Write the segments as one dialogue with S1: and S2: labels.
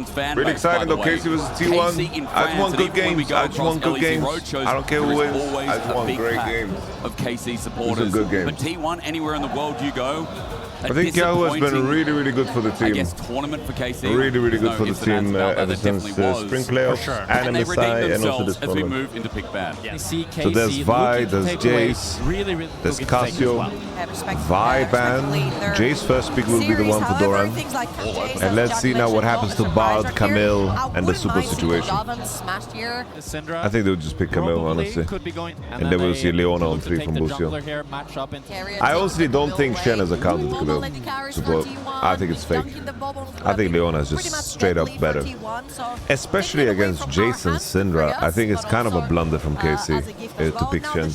S1: Ratones fan.
S2: Really excited though, Casey versus T1. I just want good games. I just want good games. I don't care who wins. I just want great games.
S1: Of KC supporters.
S2: Good games.
S1: But T1, anywhere in the world you go,
S2: I think kyeahoo has been really, really good for the team.
S1: I guess tournament for KC.
S2: Really, really good for the team ever since spring playoffs, and MSI, and also this
S1: as we
S2: tournament.
S1: move into pick ban.
S2: So there's Vi, there's Jace, there's Casio, Vi ban. Jace's first pick will be the one for Doran. And let's see now what happens to Bard, Camille, and the super situation. I think they'll just pick Camille, honestly. And then we'll see LYON on 3 from Busio. I honestly don't think Shen has a counter to Camille support. I think it's fake. I think LYON is just straight up better. Especially against Jace and Syndra. I think it's kind of a blunder from KC to pick Shen.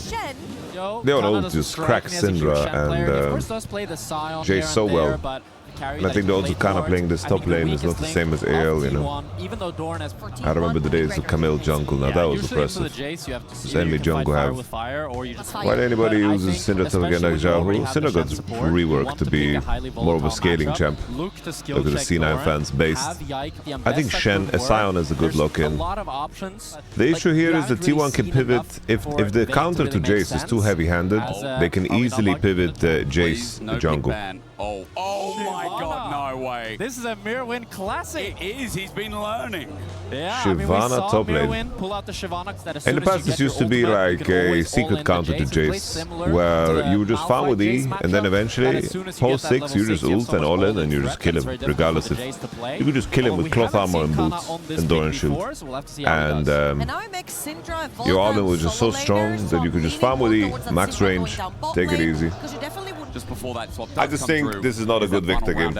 S2: LYON ult just cracks Syndra and Jace so well. And I think they're also kind of playing this top lane is not the same as AL, you know. I remember the days of Camille jungle. Now that was impressive. Does enemy jungle have? Why anybody uses Syndra top again like kyeahoo? Syndra got reworked to be more of a scaling champ. Look at the C9 fans based. I think Shen, Sion is a good lock-in. The issue here is that T1 can pivot. If the counter to Jace is too heavy-handed, they can easily pivot Jace the jungle.
S1: Oh my god, no way.
S3: This is a mirror win classic.
S1: It is, he's been learning.
S3: Yeah,
S2: Shyvana top lane.
S3: Pull out the Shyvana,
S2: in the past, this used to be like a secret counter to Jace, where you just farm with E, and then eventually, post 6, you just ult and all in, and you just kill him, regardless if... You could just kill him with cloth armor and boots, and Doran shield. And your all in was just so strong that you could just farm with E, max range, take it easy.
S1: Just before that swap
S2: I just think this is not a good Victor game.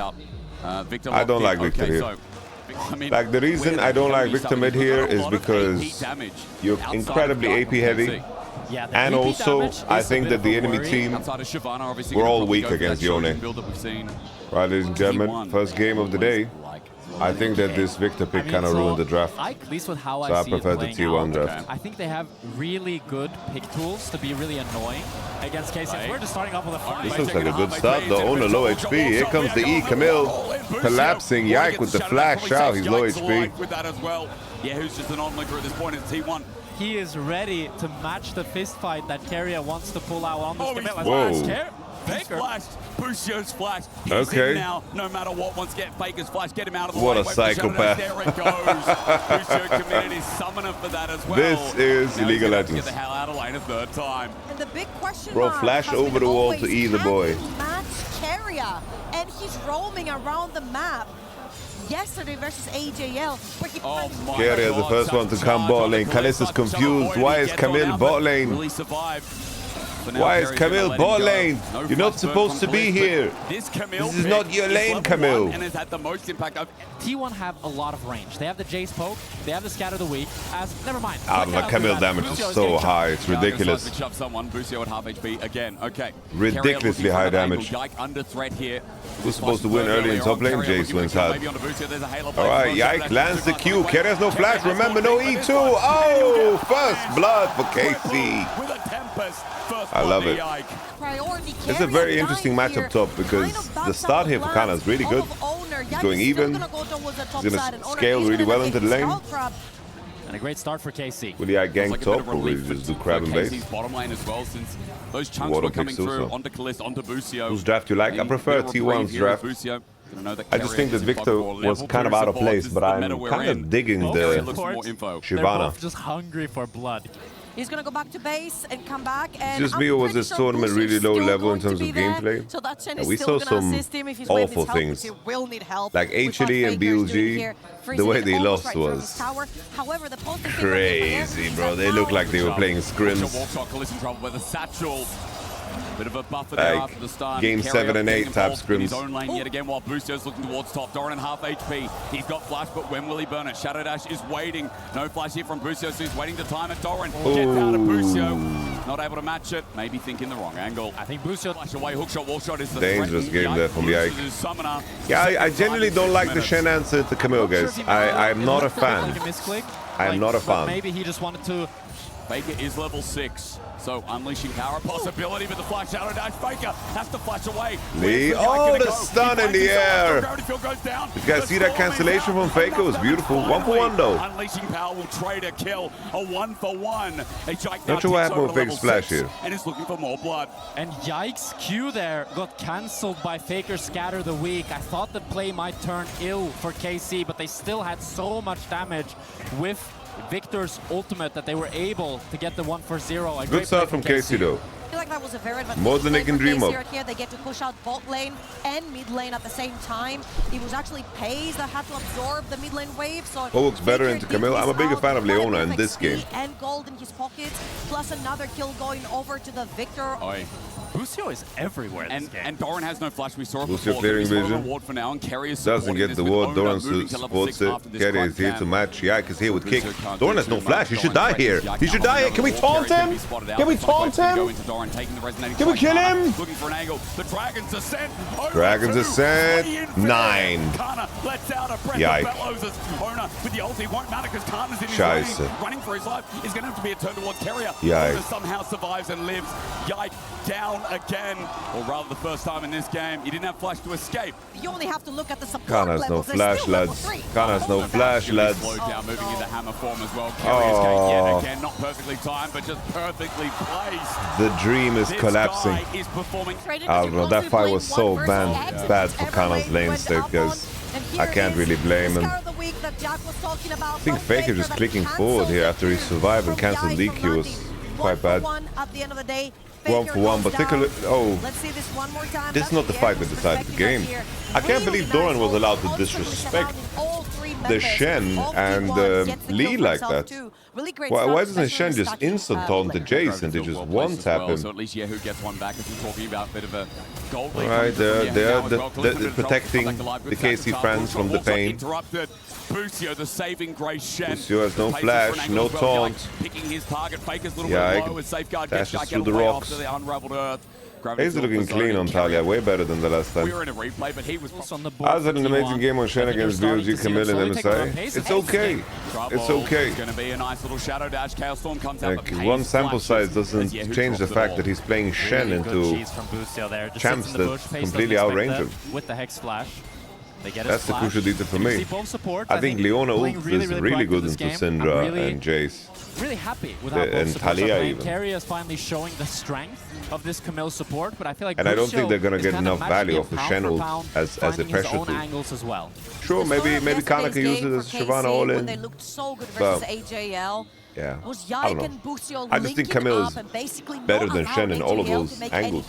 S2: I don't like Victor here. Like, the reason I don't like Victor mid here is because you're incredibly AP heavy. And also, I think that the enemy team were all weak against Oner. Right, ladies and gentlemen, first game of the day. I think that this Victor pick kind of ruined the draft. So I prefer the T1 draft.
S3: I think they have really good pick tools to be really annoying against KC. We're just starting off with a fun.
S2: This looks like a good start though. Oner low HP. Here comes the E. Camille collapsing. Yike with the flash out. He's low HP.
S1: Yeah, who's just an onlooker at this point is T1.
S3: He is ready to match the fist fight that Keria wants to pull out on this Camille.
S2: Whoa.
S1: He's flashed. Busio's flashed. He's
S2: okay.
S1: In now, no matter what, wants to get Faker's flash, get him out of the
S2: way. What a psychopath.
S1: There it goes. Busio committed his summoner for that as well.
S2: This is
S1: now
S2: League of Legends.
S1: Get the hell out of lane a third time.
S4: And the big question
S2: Bro, flash over the wall to E the boy.
S4: Match Keria, and he's roaming around the map. Yesterday versus AJL, where he
S2: Keria is the first one to come bot lane. Caliste is confused. Why is Camille bot lane? Why is Camille bot lane? You're not supposed to be here. This is not your lane, Camille.
S1: And has had the most impact of
S3: T1 have a lot of range. They have the Jace poke, they have the scatter the weak. Never mind.
S2: The Camille damage is so high, it's ridiculous.
S1: Busio at half HP again. Okay.
S2: Ridiculously high damage.
S1: Yike under threat here.
S2: Who's supposed to win early in top lane? Jace wins hard. Alright, Yike lands the Q. Keria's no flash. Remember, no E2. Oh, first blood for KC. I love it. It's a very interesting matchup top because the start here for Canna is really good. He's going even. He's going to scale really well into the lane.
S3: And a great start for KC.
S2: Will Yike gank top or will he just do crab and base?
S1: Bottom lane as well, since those chunks were coming through onto Caliste, onto Busio.
S2: Whose draft you like? I prefer T1's draft. I just think that Victor was kind of out of place, but I'm kind of digging the Shyvana.
S3: Just hungry for blood.
S4: He's going to go back to base and come back. And
S2: just me, or was this tournament really low level in terms of gameplay?
S4: So that
S2: and we saw some awful things. Like HLE and BLG, the way they lost was crazy, bro. They looked like they were playing scrims.
S1: Bit of a buffer there after the start.
S2: Game 7 and 8 type scrims.
S1: His own lane yet again while Busio's looking towards top. Doran half HP. He's got flash, but when will he burn it? Shadow Dash is waiting. No flash here from Busio, so he's waiting to time it. Doran gets out of Busio. Not able to match it. Maybe thinking the wrong angle.
S3: I think Busio
S1: flash away. Hookshot, wallshot is the
S2: dangerous game there from Yike. Yeah, I genuinely don't like the Shen answer to Camille, guys. I'm not a fan. I'm not a fan.
S3: Maybe he just wanted to
S1: Faker is level 6, so unleashing power possibility, but the flash shadow dash. Faker has to flash away.
S2: Lee, oh, the stun in the air. Did you guys see that cancellation from Faker? It was beautiful. 1-for-1 though.
S1: Unleashing power will trade a kill, a 1-for-1.
S2: Not sure what happened with Faker's flash here.
S1: And it's looking for more blood.
S3: And Yike's Q there got cancelled by Faker's Scatter the Weak. I thought the play might turn ill for KC, but they still had so much damage with Victor's ultimate that they were able to get the 1-for-0.
S2: Good start from KC though.
S4: I feel like that was a very
S2: more than they can dream of.
S4: Here. They get to push out bot lane and mid lane at the same time. It was actually Peyz that had to absorb the mid lane wave. So
S2: what works better into Camille? I'm a bigger fan of LYON in this game.
S4: And gold in his pockets, plus another kill going over to the Victor.
S1: Oi.
S3: Busio is everywhere in this game.
S1: And Doran has no flash. We saw it
S2: Busio
S1: before.
S2: clearing vision.
S1: Reward for now, and
S2: doesn't get the ward. Doran supports it. Keria is here to match. Yike is here with kick. Doran has no flash. He should die here. He should die here. Can we taunt him? Can we taunt him? Can we kill him?
S1: Looking for an angle. The Dragon's Ascent.
S2: Dragon's Ascent. 9.
S1: Kana lets out a breath
S2: Yike.
S1: of bellows as Oner with the ulti won't matter because Kana's in his
S2: Scheiße.
S1: lane. Running for his life is going to have to be a turn towards Keria.
S2: Yike.
S1: Oner somehow survives and lives. Yike down again. Or rather the first time in this game. He didn't have flash to escape.
S4: You only have to look at the support
S2: Kana has no
S4: levels.
S2: flash, lads. Kana has no flash, lads.
S1: Slowed down, moving into hammer form as well. Keria's going yet again, not perfectly timed, but just perfectly placed.
S2: The dream is collapsing.
S1: Is performing.
S2: I don't know, that fight was so bad for Kana's lane state, guys. I can't really blame him. I think Faker just clicking forward here after he survived and cancelled DQ was quite bad. 1-for-1, particularly. Oh, this is not the fight that decided the game. I can't believe Doran was allowed to disrespect the Shen and Lee like that. Why doesn't Shen just instant taunt the Jace and they just one-tap him?
S1: So at least YaHoo gets one back as we're talking about a bit of a gold lead.
S2: Right, they're protecting the KC fans from the pain.
S1: Busio, the saving grace Shen.
S2: Busio has no flash, no taunt.
S1: Picking his target, Faker's little
S2: Yike
S1: bit low as Safeguard
S2: dashes
S1: gets
S2: through the
S1: away
S2: rocks.
S1: after the unraveled earth.
S2: He's looking clean on Talia, way better than the last time.
S1: We were in a replay, but he was
S3: on the board.
S2: I had an amazing game on Shen against BOG, Camille, and MSI. It's okay. It's okay.
S1: It's going to be a nice little shadow dash. Chaos Storm comes out.
S2: One sample size doesn't change the fact that he's playing Shen into champs that completely outrange him.
S3: With the Hex Flash.
S2: That's the crucial detail for me. I think Leona ult is really good into Syndra and Jace.
S3: Really happy with how both supports are playing. Keria is finally showing the strength of this Camille support, but I feel like
S2: and I don't think they're gonna get enough value off the Shen ult as a pressure tool.
S3: As well.
S2: Sure, maybe Canna can use it as Shyvana all in.
S4: They looked so good versus AJL.
S2: Yeah,
S4: Was
S2: I
S4: Yike
S2: don't
S4: and Busio
S2: I just think Camille is better than Shen in all of those angles.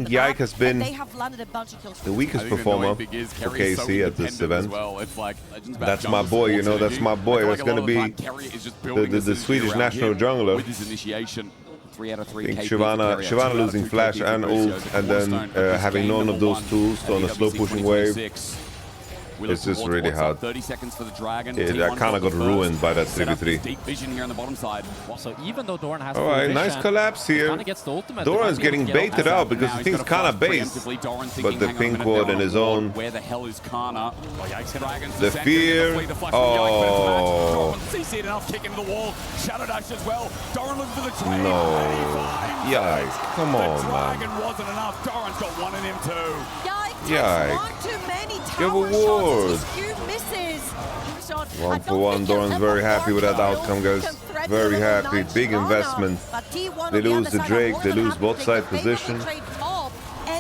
S2: Yike has been the weakest performer for KC at this event. That's my boy, you know, that's my boy. That's going to be the Swedish national jungler. I think Shyvana losing flash and ult, and then having none of those tools on a slow pushing wave. It's just really hard.
S1: 30 seconds for the Dragon.
S2: I kind of got ruined by that 3v3.
S1: Deep vision here on the bottom side.
S3: So even though Doran has
S2: alright, nice collapse here. Doran's getting baited out because he thinks Canna base. But the pink ward in his own.
S1: Where the hell is Canna?
S2: The fear. Oh.
S1: CC'd enough, kick into the wall. Shadow dash as well. Doran looks for the trade.
S2: No. Yikes. Come on, man.
S1: Dragon wasn't enough. Doran's got one in him too.
S2: Yikes. Give a ward. 1-for-1. Doran's very happy with that outcome, guys. Very happy. Big investment. They lose the Drake. They lose bot side position.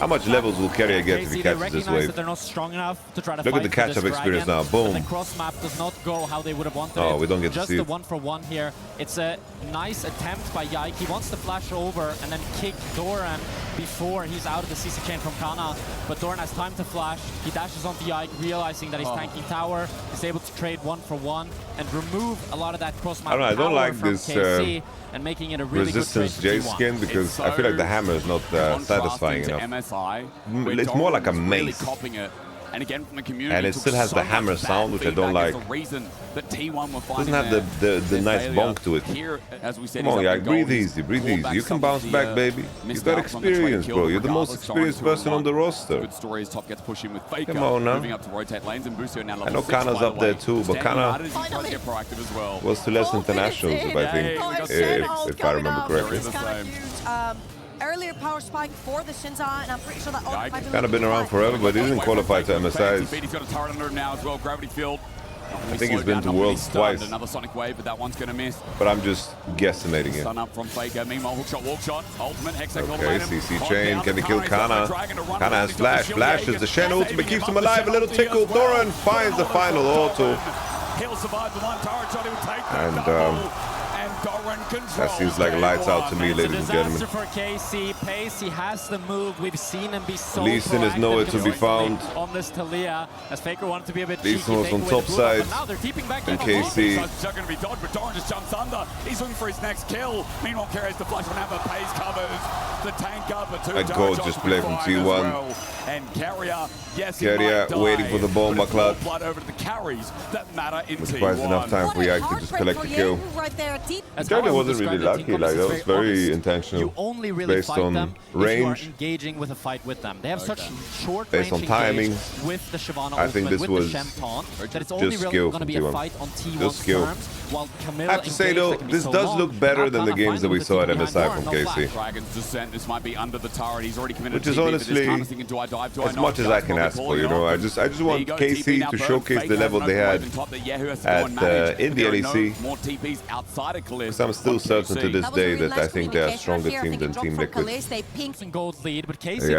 S2: How much levels will Keria get if he catches this wave?
S3: They're not strong enough to try to
S2: Look at the catch-up experience now. Boom.
S3: The cross map does not go how they would have wanted
S2: it. We don't get to see it.
S3: Just the 1-for-1 here. It's a nice attempt by Yike. He wants to flash over and then kick Doran before he's out of the CC chain from Canna. But Doran has time to flash. He dashes onto Yike, realizing that he's tanking tower. He's able to trade 1-for-1 and remove a lot of that cross map.
S2: I don't like this
S3: and making it a really
S2: resistance J skin because I feel like the hammer is not satisfying enough.
S1: MSI,
S2: It's more like a mace.
S1: And again from the community.
S2: And it still has the hammer sound, which I don't like.
S1: The reason that T1 were
S2: Doesn't have the nice bonk to it.
S1: Here, as we said,
S2: Come on, Yike, breathe easy, breathe easy. You can bounce back, baby. You got experience, bro. You're the most experienced person on the roster.
S1: Good story is Top gets pushing with Faker.
S2: Come on now.
S1: Moving up to rotate lanes, and Busio now level
S2: I know
S1: 6,
S2: Canna's up there too, but Canna
S1: proactive as well.
S2: was to less internationals, if I think, if I remember correctly.
S4: Earlier power spike for the Shinza, and I'm pretty sure that
S2: Kind of been around forever, but he didn't qualify to MSIs.
S1: He's got a turret under him now as well. Gravity field.
S2: I think he's been to Worlds twice.
S1: Another Sonic Wave, but that one's going to miss.
S2: But I'm just guesstimating it.
S1: Sun up from Faker. Meanwhile, hook shot, walk shot, ultimate, hexagon.
S2: Okay, CC chain. Can he kill Canna? Canna has flash. Flash is the Shen ultimate, keeps him alive. A little tickle. Doran finds the final auto.
S1: He'll survive the one turret shot. He'll take
S2: that seems like lights out to me, ladies and gentlemen.
S3: For KC, Peyz, he has the move. We've seen him be so
S2: Leeson is nowhere to be found.
S3: On this Talia, as Faker wanted to be a bit
S2: Leeson was on top side, and KC.
S1: Going to be dodged, but Doran just jumps under. He's looking for his next kill. Meanwhile, Keria has the flash on Amber. Peyz covers the tank up. A
S2: gold display from T1.
S1: And Keria, yes,
S2: Keria waiting for the bomba cloud.
S1: Blood over to the carries that matter in T1.
S2: Which buys enough time for Yike to just collect the kill. Johnny wasn't really lucky, like that was very intentional. Based on range,
S3: engaging with a fight with them. They have such short
S2: based on timing.
S3: With the Shyvana
S2: I think this was just skill from T1. Just skill. I have to say though, this does look better than the games that we saw at MSI from KC.
S1: Dragon's descent. This might be under the turret. He's already committed.
S2: Which is honestly as much as I can ask for, you know. I just want KC to showcase the level they had at in the NEC.
S1: More TPs outside of Caliste.
S2: Because I'm still certain to this day that I think they're a stronger team than Team Liquid.
S3: Gold lead, but KC,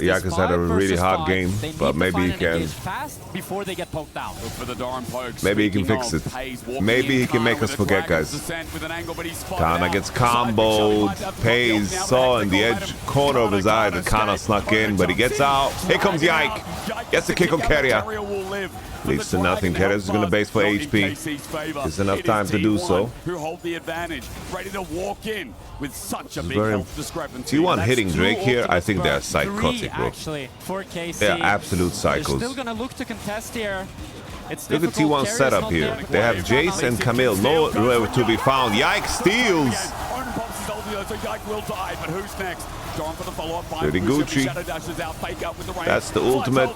S2: Yike's had a really hard game, but maybe he can.
S3: Before they get poked out.
S2: Maybe he can fix it. Maybe he can make us forget, guys. Canna gets comboed. Peyz saw in the edge corner of his eye that Canna snuck in, but he gets out. Here comes Yike. Gets the kick on Keria. Leads to nothing. Keria's going to base for HP. There's enough time to do so.
S1: Who hold the advantage, ready to walk in with such a big health discrepancy.
S2: T1 hitting Drake here, I think they're psychotic, bro. They're absolute psychos.
S3: Still going to look to contest here.
S2: Look at T1's setup here. They have Jace and Camille nowhere to be found. Yike steals.
S1: So Yike will die, but who's next? Doran for the follow-up.
S2: Dirty Gucci. That's the ultimate.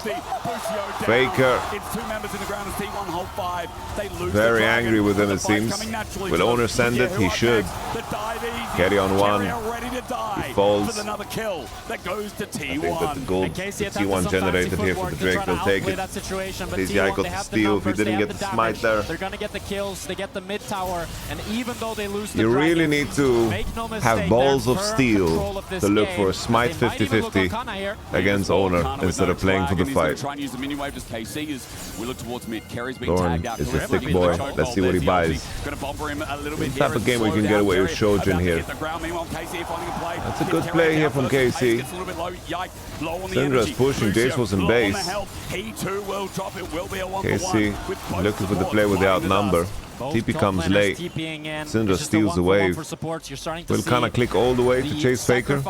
S2: Faker.
S1: It's two members in the ground as T1 hold 5. They lose.
S2: Very angry with him, it seems. Will Oner send it? He should. Carry on one. He falls.
S1: Another kill that goes to T1.
S2: I think that the gold that T1 generated here for the Drake, they'll take it. Please, Yike got the steal if he didn't get the smite there.
S3: They're gonna get the kills. They get the mid tower, and even though they lose the
S2: you really need to have balls of steel to look for a smite 50-50 against Oner instead of playing for the fight. Doran is a thick boy. Let's see what he buys. The type of game we can get away with Shojin here. That's a good play here from KC. Syndra's pushing. Jace was in base. KC looking for the play with the outnumber. TP comes late. Syndra steals the wave. Will Canna click all the way to chase Faker?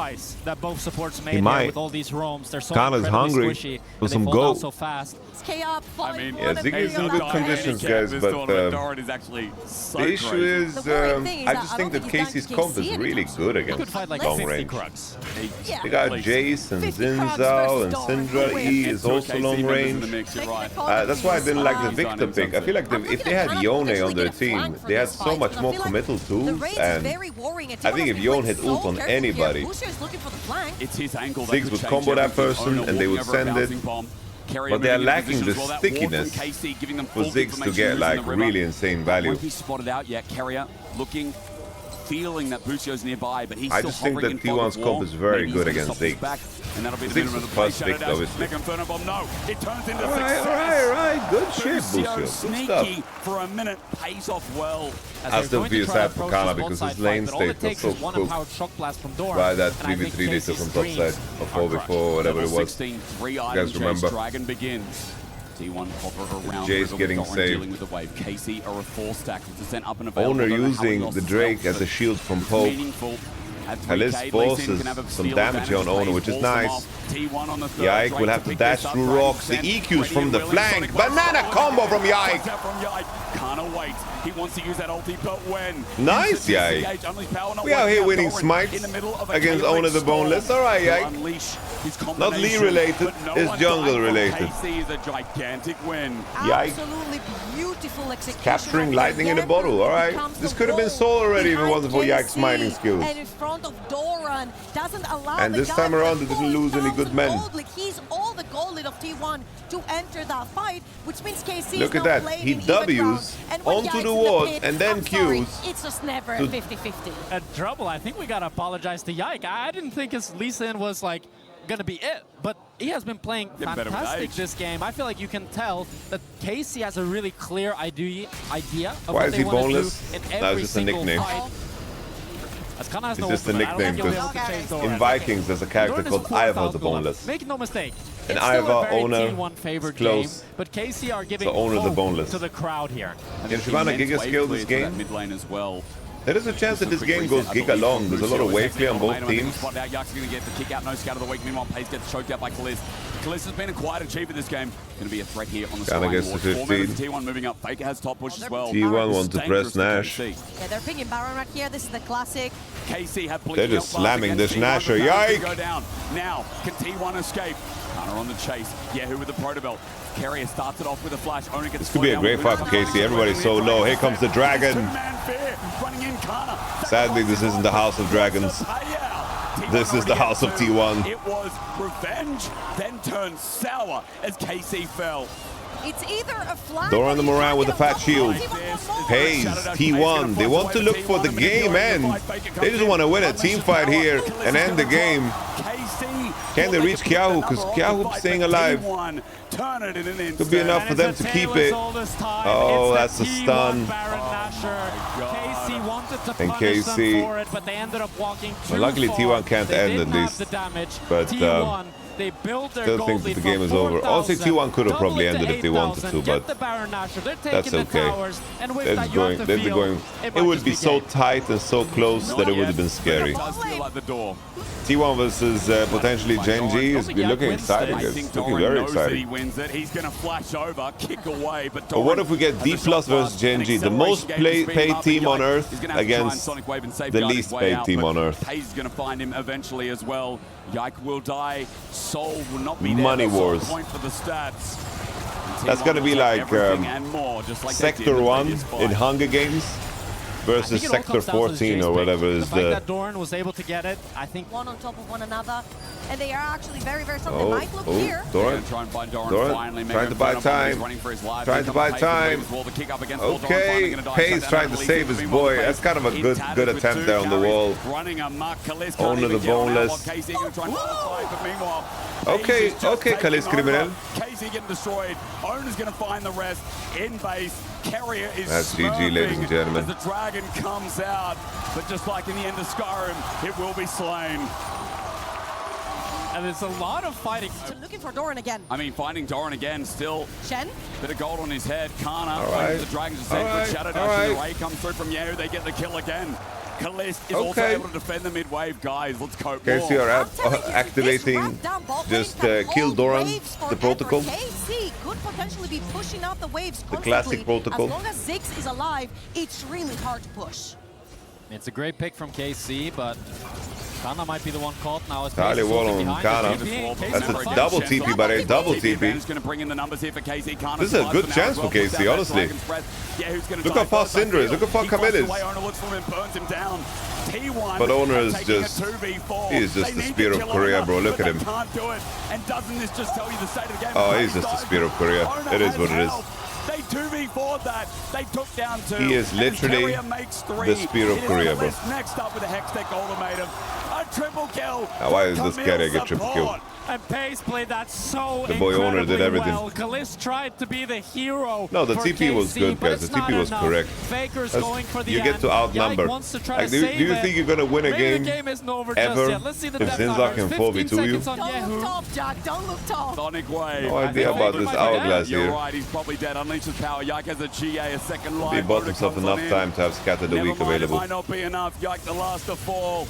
S2: He might. Canna's hungry for some gold.
S4: Yeah,
S2: Ziggy's in good conditions, guys, but the issue is, I just think that KC's comp is really good against long range. They got Jace and Zinzao and Syndra. E is also long range. That's why I didn't like the Victor pick. I feel like if they had Yone on their team, they had so much more committal tools, and I think if Yone hit ult on anybody, Ziggs would combo that person and they would send it. But they're lacking the stickiness for Ziggs to get like really insane value.
S1: Spotted out yet. Keria looking, feeling that Busio's nearby, but he's
S2: I just think that T1's comp is very good against Ziggs. Ziggs was first picked, obviously. Alright, good shit, Busio. Good stuff.
S1: For a minute, pays off well.
S2: I still feel sad for Canna because his lane state was so cooked by that 3v3 they took on top side or 4v4, whatever it was. You guys remember? Jace getting saved. Oner using the Drake as a shield from Pope. Caliste forces some damage here on Oner, which is nice. Yike will have to dash through rocks. The EQs from the flank. Banana combo from Yike.
S1: Canna waits. He wants to use that ulti, but when?
S2: Nice, Yike. We are here winning smites against Oner the Boneless. All right, Yike. Not Lee related, it's jungle related.
S1: KC is a gigantic win.
S2: Yike.
S4: Absolutely beautiful execution.
S2: Capturing lightning in a bottle. All right. This could have been soul already if it wasn't for Yike's mining skills.
S4: And in front of Doran doesn't allow.
S2: And this time around, it didn't lose any good men.
S4: He's all the goal lead of T1 to enter that fight, which means KC.
S2: Look at that. He W's onto the ward and then Qs.
S4: It's just never 50-50.
S3: And Trouble, I think we gotta apologize to Yike. I didn't think his Lee Sin was like gonna be it, but he has been playing fantastic this game. I feel like you can tell that KC has a really clear idea of what they want to do in every single fight.
S2: It's just a nickname because in Vikings there's a character called Ivar the Boneless.
S3: Make no mistake.
S2: And Ivar, Oner, close.
S3: But KC are giving
S2: so Oner the Boneless
S3: to the crowd here.
S2: Can Shyvana Giga scale this game?
S1: Mid lane as well.
S2: There is a chance that this game goes Giga long. There's a lot of wave play on both teams.
S1: Yike's going to get the kick out, no scout of the week. Meanwhile, Peyz gets choked out by Caliste. Caliste has been a quiet achiever this game. Going to be a threat here on the side.
S2: Gets to 15.
S1: T1 moving up. Faker has top push as well.
S2: T1 want to press Nash.
S4: Yeah, they're picking Baron right here. This is the classic.
S1: KC have
S2: they're just slamming this Nasher. Yike!
S1: Go down. Now, can T1 escape? Canna on the chase. Yahoo with the Proto Belt. Keria starts it off with a flash. Oner gets
S2: this could be a great fight for KC. Everybody's so low. Here comes the dragon. Sadly, this isn't the House of Dragons. This is the House of T1.
S1: It was revenge, then turned sour as KC fell.
S4: It's either a flag.
S2: Doran the Moran with the fat shield. Peyz, T1. They want to look for the game end. They just want to win a team fight here and end the game. Can they reach kyeahoo? Because kyeahoo staying alive could be enough for them to keep it. Oh, that's a stun. And KC. Well, luckily T1 can't end at least. But
S3: they build their
S2: still think that the game is over. Also, T1 could have probably ended if they wanted to, but that's okay. They'd be going. It would be so tight and so close that it would have been scary. T1 versus potentially GENG is looking exciting. It's looking very exciting. But what if we get DPlus versus GENG, the most paid team on Earth against the least paid team on Earth?
S1: Peyz is going to find him eventually as well. Yike will die. Soul will not be there.
S2: Money Wars.
S1: Point for the stats.
S2: That's going to be like Sector 1 in Hunger Games versus Sector 14 or whatever is the...
S3: that Doran was able to get it, I think...
S4: One on top of one another. And they are actually very, very strong. They might look here.
S2: Doran, trying to buy time. Trying to buy time. Okay, Peyz trying to save his boy. That's kind of a good attempt there on the wall. Oner the Boneless. Okay, Caliste criminal.
S1: KC getting destroyed. Oner's going to find the rest in base. Keria is
S2: that's GG, ladies and gentlemen.
S1: As the dragon comes out, but just like in the end of Skyrim, it will be slain.
S3: And there's a lot of fighting.
S4: So looking for Doran again.
S1: I mean, finding Doran again, still.
S4: Shen?
S1: Bit of gold on his head. Canna,
S2: right.
S1: the Dragons are good Shadow Dash. The Ray comes through from Yahoo. They get the kill again. Caliste is also able to defend the mid-wave. Guys, let's cope more.
S2: KC are activating just kill Doran, the protocol.
S4: KC could potentially be pushing out the waves
S2: the classic protocol.
S4: As long as Ziggs is alive, it's really hard to push.
S3: It's a great pick from KC, but Canna might be the one caught now.
S2: Entirely wall on Canna. That's a double TP, but a double TP. This is a good chance for KC, honestly. Look how fast Syndra is. Look how far Kameto is. But Oner is just, he is just the spear of Korea, bro. Look at him. Oh, he's just the spear of Korea. It is what it is.
S1: They 2v4'd that. They took down 2.
S2: He is literally the spear of Korea, bro.
S1: Next up with a Hextech ultimatum. A triple kill.
S2: Now, why does this Keria get triple kill?
S3: And Peyz played that so
S2: the boy Oner did everything.
S3: Well. Caliste tried to be the hero.
S2: No, the TP was good, guys. The TP was correct.
S3: Faker's going for the
S2: you get to outnumber. Like, do you think you're gonna win a game ever if Zinzak can 4v2 you?
S4: Don't look top, Jack. Don't look top.
S1: Sonic Wave.
S2: No idea about this hourglass here.
S1: You're right. He's probably dead. Unleashes power. Yike has a GA, a second line.
S2: He bought himself enough time to have Scatter the Week available.
S1: Might not be enough. Yike the last to fall.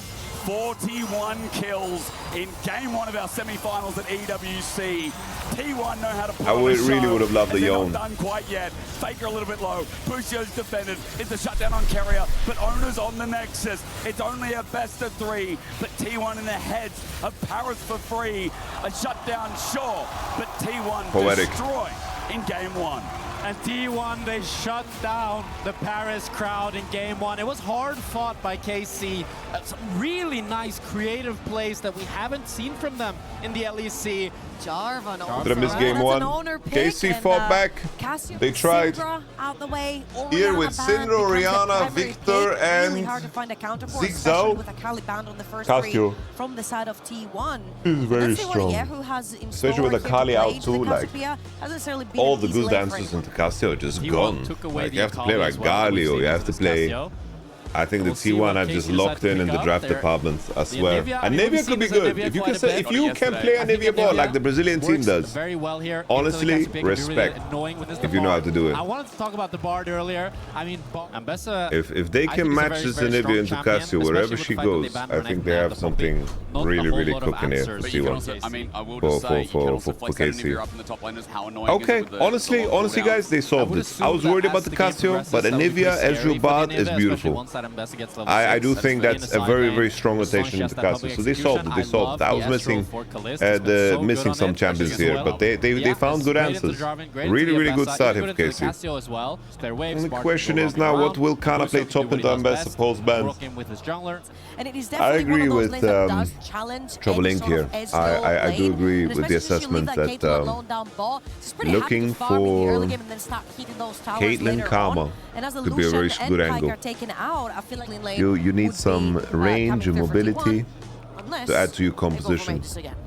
S1: 41 kills in game 1 of our semi-finals at EWC. T1 know how to pull
S2: really would have loved the
S1: Yon.
S2: Yon.
S1: Not done quite yet. Faker a little bit low. Busio's defended. It's a shutdown on Keria, but Oner's on the Nexus. It's only a best of 3, but T1 in the heads of Paris for free. A shutdown, sure, but T1
S2: Poetic.
S1: destroy in game 1.
S3: And T1, they shut down the Paris crowd in game 1. It was hard fought by KC. Some really nice creative plays that we haven't seen from them in the LEC.
S4: Jarvan
S2: Did I miss game 1? KC fought back. They tried.
S4: Out the way.
S2: Here with Syndra, Orianna, Victor, and Zigzao. Casio.
S4: From the side of T1.
S2: This is very strong. Especially with the Kali out too, like all the good dancers into Casio are just gone. Like you have to play like Gali, or you have to play. I think the T1 are just locked in the draft department, I swear. And Nivea could be good. If you can say, if you can play a Nivea ball like the Brazilian team does, honestly, respect. If you know how to do it.
S3: I wanted to talk about the Bard earlier. I mean,
S2: if they can match this Nivea into Casio wherever she goes, I think they have something really cooking here for T1.
S1: I mean, I will just say,
S2: for KC. Okay, honestly, guys, they solved this. I was worried about the Casio, but a Nivea Ezreal Bard is beautiful. I do think that's a very strong rotation into Casio. So they solved it. They solved it. I was missing some champions here, but they found good answers. Really good start here for KC. And the question is now, what will Canna play top into Ambassador Paul's band? I agree with Trouble Inc. here. I do agree with the assessment that looking for Caitlyn Karma could be a very good angle. You need some range and mobility to add to your composition.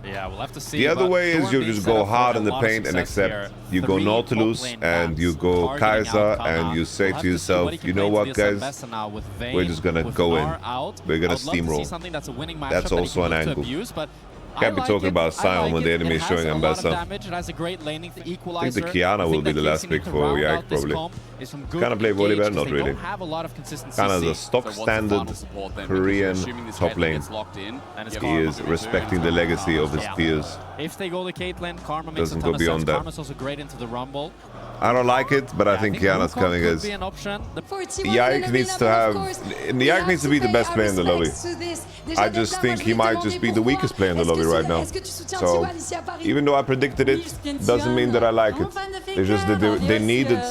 S3: Yeah, we'll have to see.
S2: The other way is you just go hard in the paint and accept. You go Nautilus and you go Kaiser and you say to yourself, you know what, guys, we're just gonna go in. We're gonna steamroll. That's also an angle. Can't be talking about Sion when the enemy is showing Ambassador. I think the Kiana will be the last pick for Yike, probably. Canna play volleyball? Not really. Canna's a stock standard Korean top lane. He is respecting the legacy of his peers.
S3: If they go to Caitlyn, Karma makes
S2: doesn't go beyond that.
S3: Karma's also great into the Rumble.
S2: I don't like it, but I think Kiana's coming as Yike needs to have. Yike needs to be the best player in the lobby. I just think he might just be the weakest player in the lobby right now. So even though I predicted it, doesn't mean that I like it. It's just that they need it.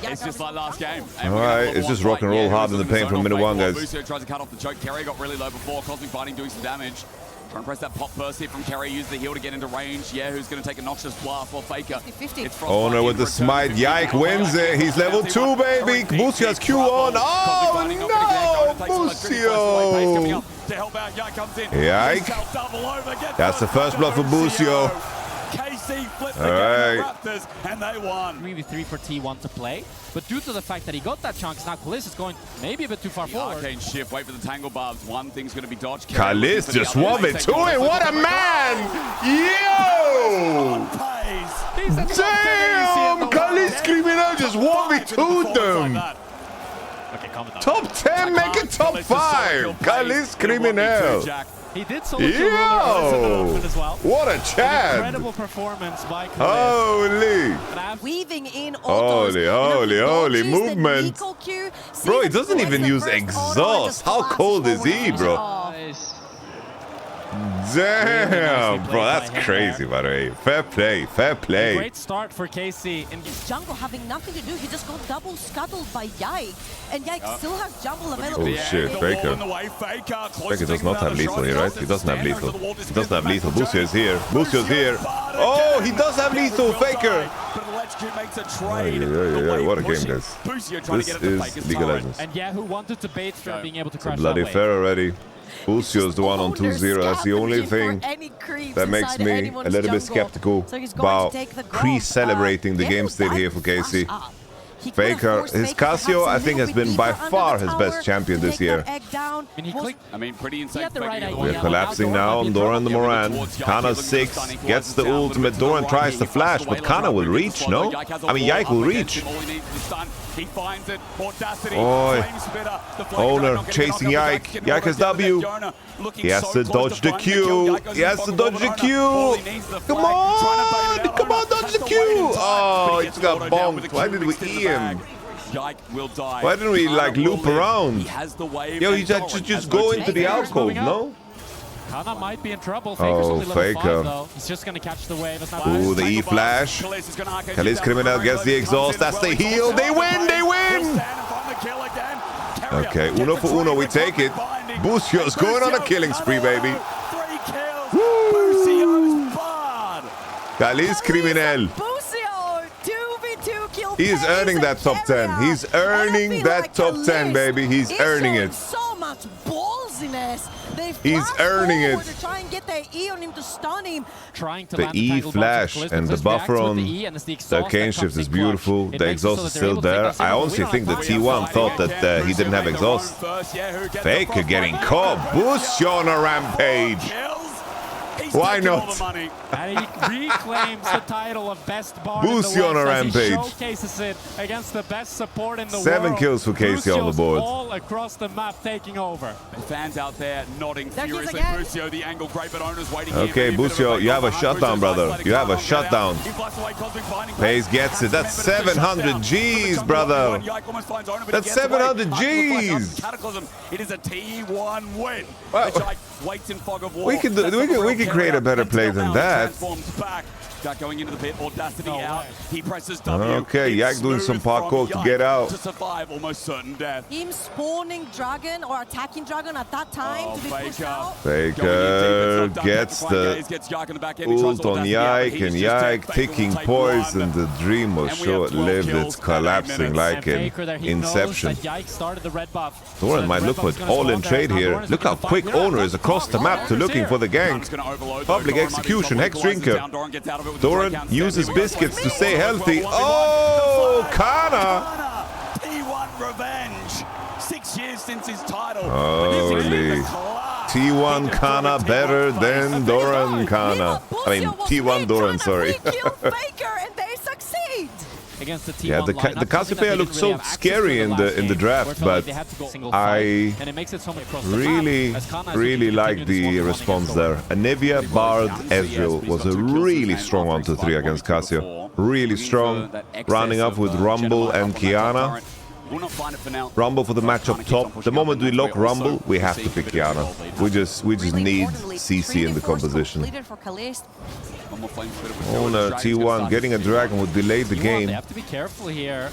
S1: It's just like last game.
S2: Alright, it's just rock and roll hard in the paint from minute 1, guys.
S1: Busio tries to cut off the choke. Keria got really low before. Cosmic Fighting doing some damage. Trying to press that pop burst here from Keria. Use the heal to get into range. Yeah, who's going to take a noxious blast while Faker.
S2: Oner with the smite. Yike wins it. He's level 2, baby. Busio's Q on. Oh no! Busio! Yike. That's the first blood for Busio.
S1: KC flipped the Raptors and they won.
S3: Maybe 3 for T1 to play, but due to the fact that he got that chunk, now Caliste is going maybe a bit too far forward.
S1: Arcane shift, wait for the tangle barbs. One thing's going to be dodged.
S2: Caliste just 1v2 it. What a man! Yo! Damn! Caliste Criminal just 1v2'd them.
S3: Okay,
S2: top 10, make it top 5. Caliste Criminal.
S3: He did solo Yo!
S2: As well. What a chat!
S3: Incredible performance by Caliste.
S2: Holy!
S4: Weaving in
S2: holy movement. Bro, he doesn't even use exhaust. How cold is he, bro? Damn, bro, that's crazy, by the way. Fair play.
S3: A great start for KC. In
S4: jungle having nothing to do, he just got double scuttled by Yike, and Yike still has jungle available.
S2: Oh shit, Faker. Faker does not have lethal here, right? He doesn't have lethal. He doesn't have lethal. Busio is here. Busio's here. Oh, he does have lethal, Faker. What a game, guys. This is League of Legends.
S3: And yeah, who wanted to bait from being able to crush
S2: bloody fair already. Busio's the one on 2-0. That's the only thing that makes me a little bit skeptical about pre-celebrating the game state here for KC. Faker, his Casio, I think, has been by far his best champion this year.
S1: Pretty insane.
S2: We're collapsing now on Doran the Moran. Canna 6 gets the ultimate. Doran tries to flash, but Canna will reach, no? I mean, Yike will reach. Oi. Oner chasing Yike. Yike has W. He has to dodge the Q. He has to dodge the Q. Come on! Come on, dodge the Q! Oh, he just got bonked. Why did we E him? Why didn't we, like, loop around? Yo, he just go into the alcove, no?
S3: Canna might be in trouble. Faker's only level 5, though. He's just gonna catch the wave.
S2: Ooh, the E flash. Caliste Criminal gets the exhaust. That's the heal. They win! They win! Okay, uno for uno, we take it. Busio's going on a killing spree, baby. Woo! Caliste Criminal. He's earning that top 10. He's earning that top 10, baby. He's earning it.
S4: So much ballsiness.
S2: He's earning it.
S3: The
S2: E flash and the buffer on the arcane shift is beautiful. The exhaust is still there. I honestly think that T1 thought that he didn't have exhaust. Faker getting caught. Busio on a rampage. Why not?
S3: And he reclaims the title of best bard
S2: Busio on a rampage.
S3: He showcases it against the best support in the
S2: 7
S3: world.
S2: kills for Casey on the board.
S3: All across the map taking over.
S1: Fans out there nodding furiously. Busio, the angle great, but Oner's waiting.
S2: Okay, Busio, you have a shutdown, brother. You have a shutdown. Peyz gets it. That's 700 G's, brother. That's 700 G's.
S1: It is a T1 win.
S2: We can create a better play than that.
S1: Going into the pit, Audacity out. He presses W.
S2: Okay, Yike doing some parkour to get out.
S1: To survive almost certain death.
S4: Him spawning dragon or attacking dragon at that time to be pushed out.
S2: Faker gets the ult on Yike, and Yike taking poison. The dream was short-lived. It's collapsing like an inception. Doran might look for an all-in trade here. Look how quick Oner is across the map to looking for the gank. Public execution, Hex Drinker. Doran uses biscuits to stay healthy. Oh, Canna!
S1: T1 revenge. 6 years since his title.
S2: Holy. T1 Canna better than Doran Canna. I mean, T1 Doran, sorry.
S3: Against the T1
S2: yeah, the Cassiopeia looked so scary in the draft, but I really like the response there. Anivia, Bard, Ezreal was a really strong 1-2-3 against Casio. Really strong, rounding up with Rumble and Kiana. Rumble for the match up top. The moment we lock Rumble, we have to pick Kiana. We just need CC in the composition. Oner T1 getting a dragon would delay the game.
S3: They have to be careful here.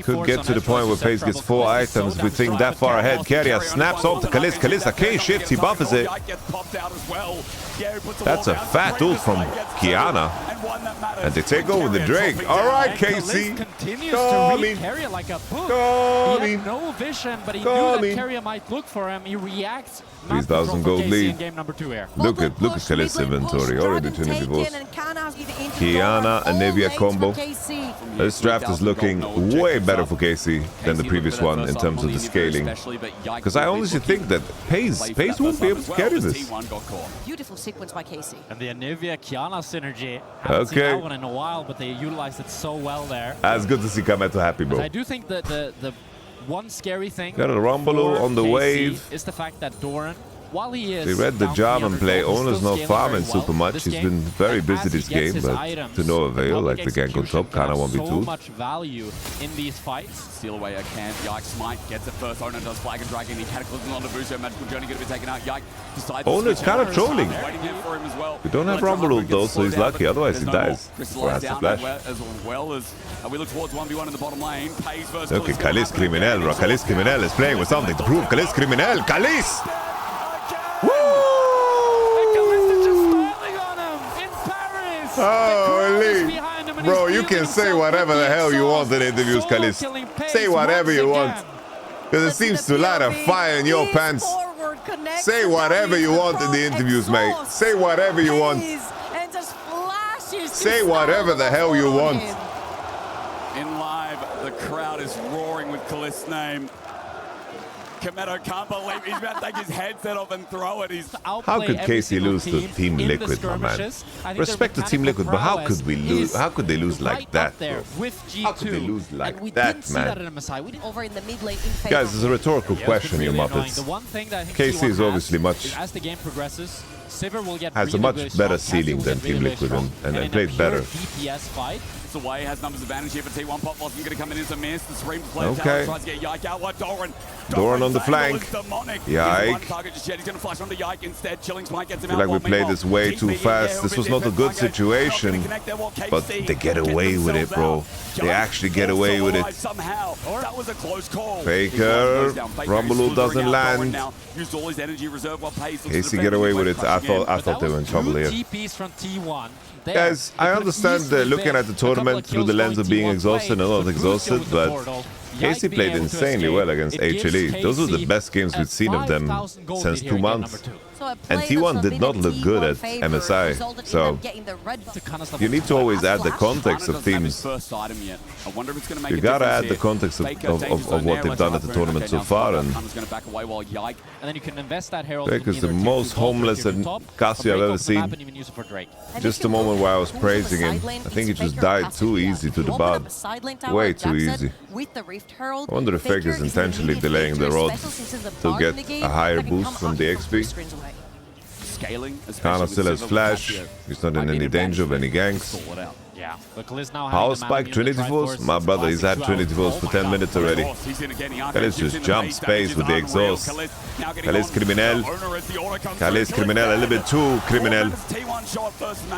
S2: Could get to the point where Peyz gets 4 items. We think that far ahead. Keria snaps off to Caliste. Caliste K shifts, he buffers it. That's a fat ult from Kiana. And they take over the Drake. Alright, KC.
S3: Keria like a book. He had no vision, but he knew that Keria might look for him. He reacts.
S2: 3,000 gold lead. Look at Caliste's inventory. Already 20 divorce. Kiana and Nivea combo. This draft is looking way better for KC than the previous one in terms of the scaling. Because I honestly think that Peyz won't be able to carry this.
S4: Beautiful sequence by KC.
S3: And the Anivia Kiana synergy. I haven't seen that one in a while, but they utilized it so well there.
S2: That's good to see Kameto happy, bro.
S3: I do think that the one scary thing
S2: got a Rumble on the wave
S3: is the fact that Doran, while he is...
S2: They read the job and play. Oner's not farming super much. He's been very busy this game, but to no avail, like the gank on top, Canna 1v2.
S3: So much value in these fights.
S1: Steal away a can. Yike smite gets it first. Oner does flag and dragon. He cataclysms onto Busio. Magical journey going to be taken out. Yike decides.
S2: Oner's kind of trolling. We don't have Rumble ult though, so he's lucky. Otherwise he dies. Or has to flash.
S1: As well as we look towards 1v1 in the bottom lane. Peyz versus
S2: okay, Caliste Criminal, bro. Caliste Criminal is playing with something to prove. Caliste Criminal. Caliste! Holy! Bro, you can say whatever the hell you want in interviews, Caliste. Say whatever you want. Because it seems to light a fire in your pants. Say whatever you want in the interviews, mate. Say whatever you want. Say whatever the hell you want.
S1: In live, the crowd is roaring with Caliste's name. Kameto can't believe he's about to take his headset off and throw it.
S2: How could KC lose to Team Liquid, my man? Respect to Team Liquid, but how could we lose? How could they lose like that, bro? How could they lose like that, man?
S4: Over in the mid lane,
S2: Guys, it's a rhetorical question, you Muppets. KC is obviously
S3: as the game progresses, Sivir will get
S2: has a much better ceiling than Team Liquid and played better.
S3: DPS fight.
S1: It's away, has numbers advantage here for T1. Pop wasn't going to come in as a miss. The Scream play
S2: okay.
S1: tries to get Yike out. What
S2: Doran on the flank. Yike.
S1: Target just yet. He's going to flash onto Yike instead. Chilling Spike gets him out.
S2: I feel like we played this way too fast. This was not a good situation, but they get away with it, bro. They actually get away with it.
S1: That was a close call.
S2: Faker. Rumble doesn't land. KC get away with it. I thought they were in trouble here. Guys, I understand looking at the tournament through the lens of being exhausted and not exhausted, but KC played insanely well against HLE. Those were the best games we've seen of them since 2 months. And T1 did not look good at MSI, so you need to always add the context of teams. You gotta add the context of what they've done at the tournament so far, and Drake is the most homeless and Casio I've ever seen. Just a moment where I was praising him, I think he just died too easy to the bot. Way too easy. I wonder if Faker is intentionally delaying the rod to get a higher boost from the XP. Canna still has flash, he's not in any danger of any ganks. Power spike Trinity Force? My brother, he's had Trinity Force for 10 minutes already. Caliste just jumps Peyz with the exhaust. Caliste criminel. Caliste criminel, a little bit too criminel.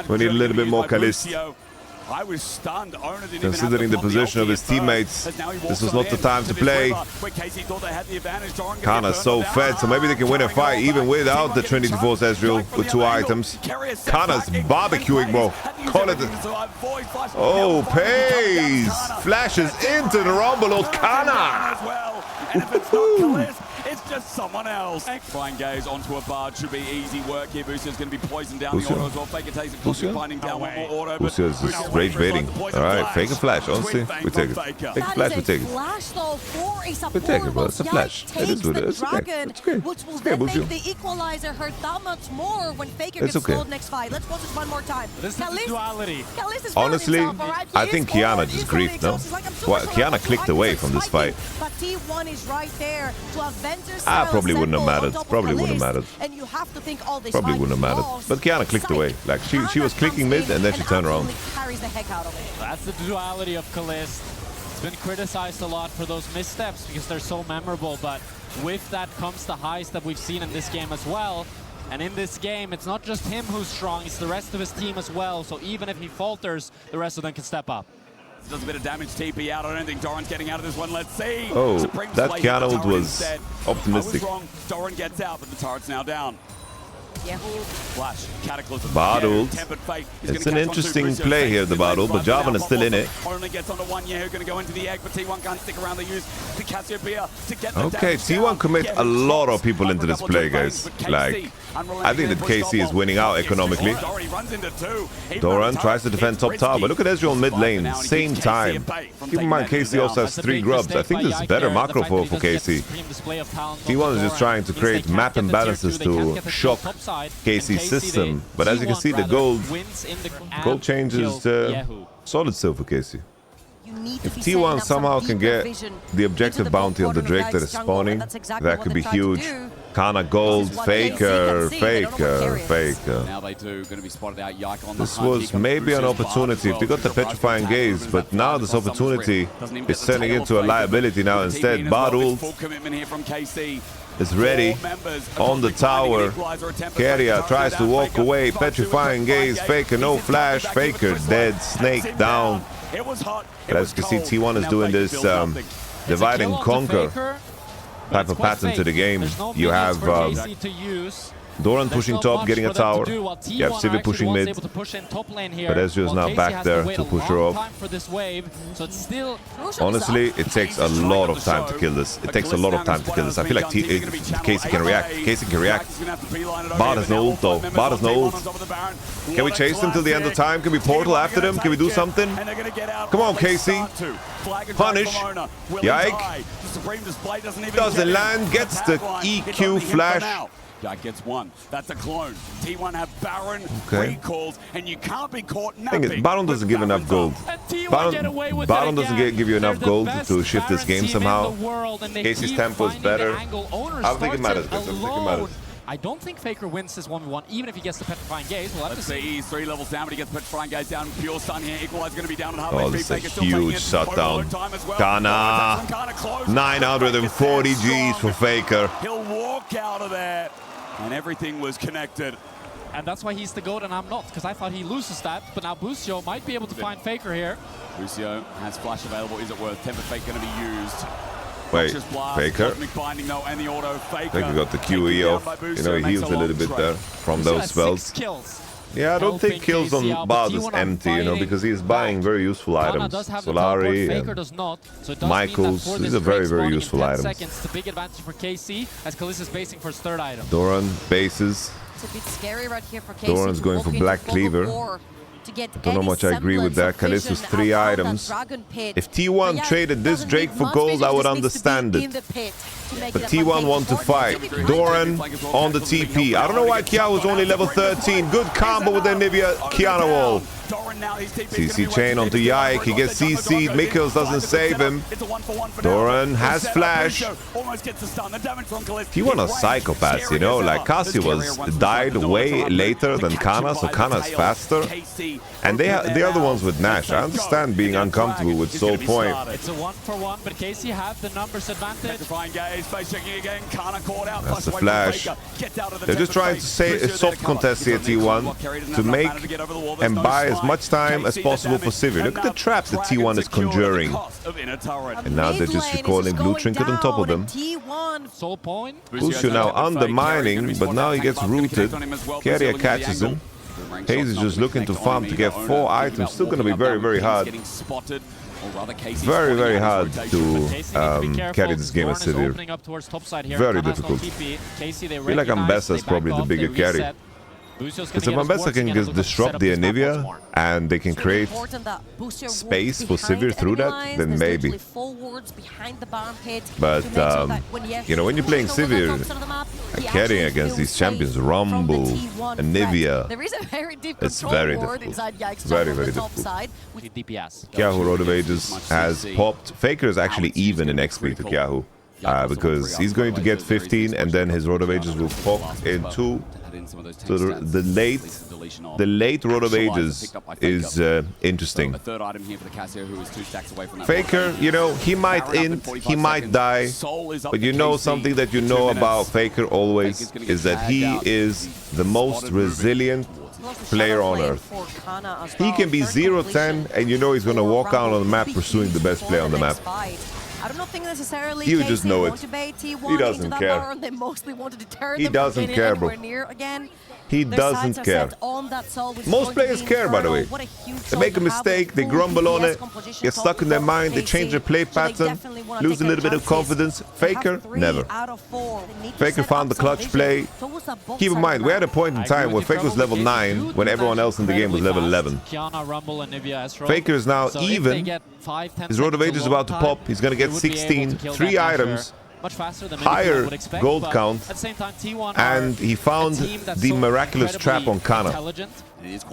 S2: We need a little bit more Caliste.
S1: I was stunned.
S2: Considering the position of his teammates, this was not the time to play. Canna's so fed, so maybe they can win a fight even without the Trinity Force Ezreal with 2 items. Canna's barbecuing, bro. Call it. Oh, Peyz flashes into the Rumble of Canna.
S1: It's just someone else. Flying gaze onto a bard should be easy work here. Busio's going to be poisoned down the auto as well. Faker takes it, finding down one more auto.
S2: Busio's just rage baiting. Alright, fake a flash, honestly. We take it. Take a flash, we take it. We take it, bro. It's a flash. It is what it is. It's okay. It's okay. It's okay, Busio.
S4: The equalizer hurt that much more when Faker gets slowed next fight. Let's watch this one more time.
S3: This is the duality.
S2: Honestly, I think Kyeahoo just griefed, no? Well, Kyeahoo clicked away from this fight.
S4: But T1 is right there to avenge.
S2: Probably wouldn't have mattered. Probably wouldn't have mattered.
S4: And you have to think all this
S2: probably wouldn't have mattered. But Kyeahoo clicked away. Like she was clicking mid and then she turned around.
S3: That's the duality of Caliste. It's been criticized a lot for those missteps because they're so memorable, but with that comes the highs that we've seen in this game as well. And in this game, it's not just him who's strong, it's the rest of his team as well. So even if he falters, the rest of them can step up.
S1: Does a bit of damage, TP out. I don't think Doran's getting out of this one. Let's see.
S2: Oh, that Kyeahoo was optimistic.
S1: I was wrong. Doran gets out, but the turret's now down. Flash, Cataclysm.
S2: Bottled. It's an interesting play here, the bottle, but Jarvan is still in it.
S1: Only gets onto one YamatoCannon, going to go into the egg, but T1 can't stick around. They use the Cassiopeia to get the
S2: okay, T1 commit a lot of people into this play, guys. Like, I think that KC is winning out economically. Doran tries to defend top tower, but look at Ezreal mid lane, same time. Keep in mind, KC also has 3 grubs. I think this is better macro for KC. T1 is just trying to create map imbalances to shock KC's system, but as you can see, the gold changes solid still for KC. If T1 somehow can get the objective bounty on the Drake that is spawning, that could be huge. Canna gold, Faker.
S1: Now they do, going to be spotted out. Yike on the
S2: this was maybe an opportunity if they got the petrifying gaze, but now this opportunity is turning into a liability now instead. Bottled is ready on the tower. Keria tries to walk away. Petrifying gaze. Faker no flash. Faker dead. Snake down. But as you can see, T1 is doing this divide and conquer type of pattern to the game. You have Doran pushing top, getting a tower. You have Sivir pushing mid. But Ezreal is now back there to push her off. Honestly, it takes a lot of time to kill this. It takes a lot of time to kill this. I feel like Casey can react. Casey can react. Bard has no ult though. Bard has no ult. Can we chase them till the end of time? Can we portal after them? Can we do something? Come on, Casey. Punish. Yike. Doesn't land. Gets the EQ flash.
S1: Yike gets one. That's a clone. T1 have Baron recalls, and you can't be caught napping.
S2: Baron doesn't give enough gold. Baron doesn't give you enough gold to shift this game somehow. Casey's tempo is better. I don't think it matters.
S3: I don't think Faker wins this 1v1, even if he gets the Petrifying Gaze. We'll have to see.
S1: He's 3 levels down, but he gets the Petrifying Gaze down. Pure stun here. Equalizer going to be down at half.
S2: Oh, this is a huge shutdown. Canna. 940 Gs for Faker.
S1: He'll walk out of there, and everything was connected.
S3: And that's why he's the GOAT and I'm not, because I thought he loses that. But now Busio might be able to find Faker here.
S1: Busio has flash available. Is it worth? Temper Fake going to be used.
S2: Wait, Faker. Faker got the QE off. You know, he heals a little bit there from those spells. Yeah, I don't think kills on Bard is empty, you know, because he's buying very useful items. Solari and Michaels, these are very, very useful items.
S3: The big advantage for KC as Caliste is basing for his 3rd item.
S2: Doran bases.
S4: It's a bit scary right here for KC.
S2: Doran's going for Black Cleaver. Don't know much I agree with that. Caliste has 3 items. If T1 traded this Drake for gold, I would understand it. But T1 want to fight. Doran on the TP. I don't know why kyeahoo is only level 13. Good combo with the Nivea Kiana wall. CC chain onto Yike. He gets CC'd. Mikhails doesn't save him. Doran has flash. T1 are psychopaths, you know. Like Cassie died way later than Canna, so Canna is faster. And they are the ones with Nash. I understand being uncomfortable with Soul Point.
S3: It's a 1-for-1, but KC have the numbers advantage.
S2: That's the flash. They're just trying to say a soft contest here, T1, to make and buy as much time as possible for Sivir. Look at the traps that T1 is conjuring. And now they're just recalling Blue Trinket on top of them. Busio now undermining, but now he gets rooted. Keria catches him. Peyz is just looking to farm to get 4 items. Still going to be very, very hard. Very, very hard to carry this game as Sivir. Very difficult. I feel like Ambessa is probably the bigger carry. Because if Ambessa can just disrupt the Anivia and they can create space for Sivir through that, then maybe. But, you know, when you're playing Sivir and carrying against these champions, Rumble, Anivia, it's very difficult. Very, very difficult. kyeahoo Road of Ages has popped. Faker is actually even in XP to kyeahoo. Because he's going to get 15 and then his Road of Ages will pop into. So the late Road of Ages is interesting. Faker, you know, he might int, he might die, but you know something that you know about Faker always is that he is the most resilient player on earth. He can be 0-10 and you know he's going to walk out on the map pursuing the best player on the map.
S4: I don't think necessarily
S2: you just know it. He doesn't care. He doesn't care, bro. He doesn't care. Most players care, by the way. They make a mistake, they grumble on it, get stuck in their mind, they change their play pattern, lose a little bit of confidence. Faker, never. Faker found the clutch play. Keep in mind, we had a point in time where Faker was level 9 when everyone else in the game was level 11. Faker is now even. His Road of Ages is about to pop. He's going to get 16, 3 items. Higher gold count, and he found the miraculous trap on Canna.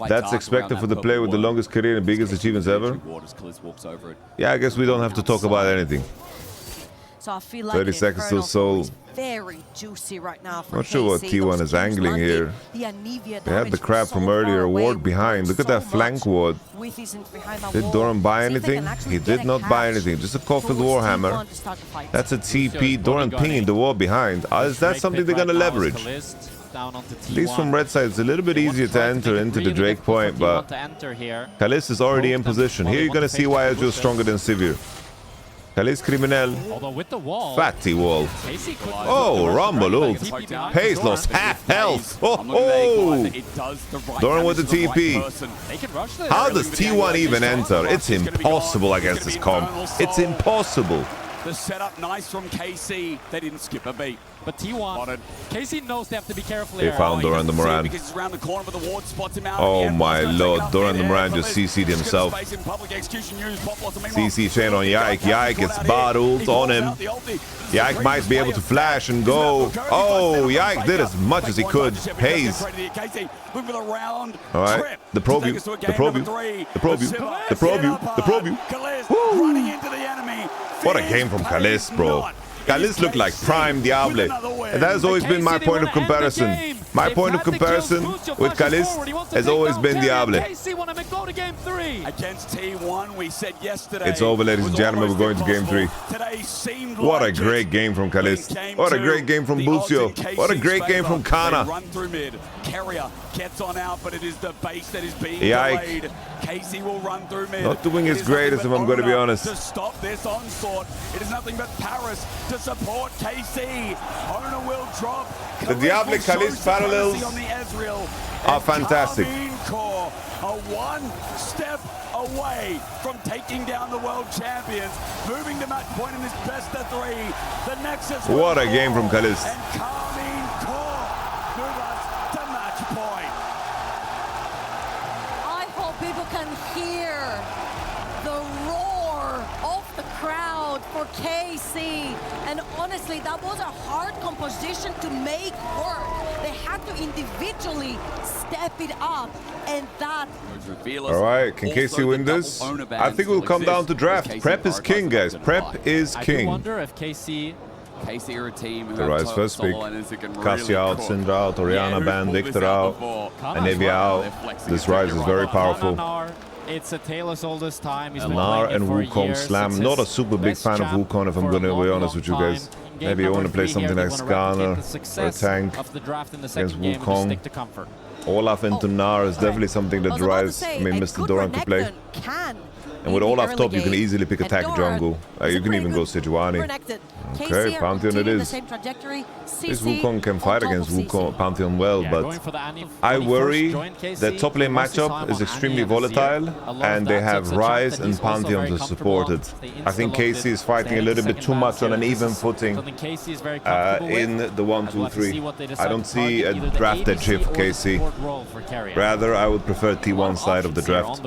S2: That's expected for the player with the longest career and biggest achievements ever. Yeah, I guess we don't have to talk about anything.
S4: So I feel like
S2: 30 seconds or so.
S4: Very juicy right now.
S2: Not sure what T1 is angling here. They had the crab from earlier ward behind. Look at that flank ward. Did Doran buy anything? He did not buy anything. Just a Caulfield Warhammer. That's a TP. Doran pinging the wall behind. Is that something they're going to leverage? At least from red side, it's a little bit easier to enter into the Drake point, but Caliste is already in position. Here you're going to see why Ezreal is stronger than Sivir. Caliste criminel.
S3: Although with the wall,
S2: Fatty wall.
S3: Casey could
S2: Oh, Rumble ult. Peyz lost half health. Oh, Doran with the TP.
S3: they can rush this.
S2: How does T1 even enter? It's impossible against this comp. It's impossible.
S1: The setup nice from KC. They didn't skip a beat.
S3: But T1, Casey knows they have to be careful
S2: They
S3: here.
S2: found Doran the Moran. Oh my lord, Doran the Moran just CC'd himself. CC chain on Yike. Yike gets bot ult on him. Yike might be able to flash and go. Oh, Yike did as much as he could. Peyz. Alright, the probe you, the probe you, the probe you, the probe you, the probe you. What a game from Caliste, bro. Caliste looked like prime Diable. And that has always been my point of comparison. My point of comparison with Caliste has always been Diable.
S1: Against T1, we said yesterday.
S2: It's over, ladies and gentlemen. We're going to game 3. What a great game from Caliste. What a great game from Busio. What a great game from Canna.
S1: Keria gets on out, but it is the base that is being
S2: Yike.
S1: Casey will run through mid.
S2: Not doing his greatest, if I'm going to be honest.
S1: To stop this onslaught, it is nothing but Paris to support KC. Oner will drop.
S2: The Diable Caliste parallels are fantastic.
S1: Corp are one step away from taking down the world champions, moving to match point in this best of 3. The Nexus.
S2: What a game from Caliste.
S1: And Karmine Corp move us to match point.
S4: I hope people can hear the roar of the crowd for KC. And honestly, that was a hard composition to make work. They had to individually step it up, and that...
S2: Alright, can KC win this? I think it will come down to draft. Prep is king, guys. Prep is king.
S3: I wonder if KC
S1: are a team who
S2: The Rise first pick. Cassia out, Syndra out, Oriana banned, Victor out, and Navy out. This Rise is very powerful.
S3: It's a tale as old as time.
S2: Nar and Wukong slam. Not a super big fan of Wukong, if I'm going to be honest with you guys. Maybe you want to play something like Skarner or a tank against Wukong. Olaf into Nar is definitely something that Rise, Mr. Doran could play. And with Olaf top, you can easily pick attack jungle. You can even go Sejuani. Okay, Pantheon it is. This Wukong can fight against Wukong Pantheon well, but I worry that top lane matchup is extremely volatile, and they have Rise and Pantheon to support it. I think KC is fighting a little bit too much on an even footing in the 1-2-3. I don't see a drafted chip for KC. Rather, I would prefer T1 side of the draft.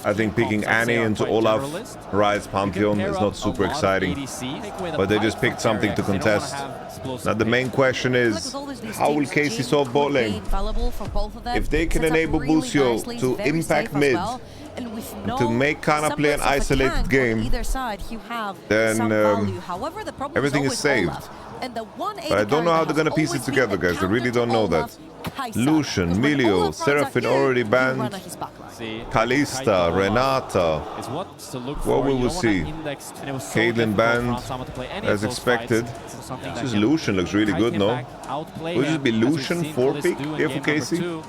S2: I think picking Annie into Olaf, Rise, Pantheon is not super exciting. But they just picked something to contest. Now the main question is, how will KC solve bot lane? If they can enable Busio to impact mid, to make Canna play an isolated game, then everything is saved. But I don't know how they're gonna piece it together, guys. I really don't know that. Lucian, Milio, Seraphine already banned. Caliste, Renata. What will we see? Caitlyn banned, as expected. This Lucian looks really good, no? Will this be Lucian 4 pick here for KC?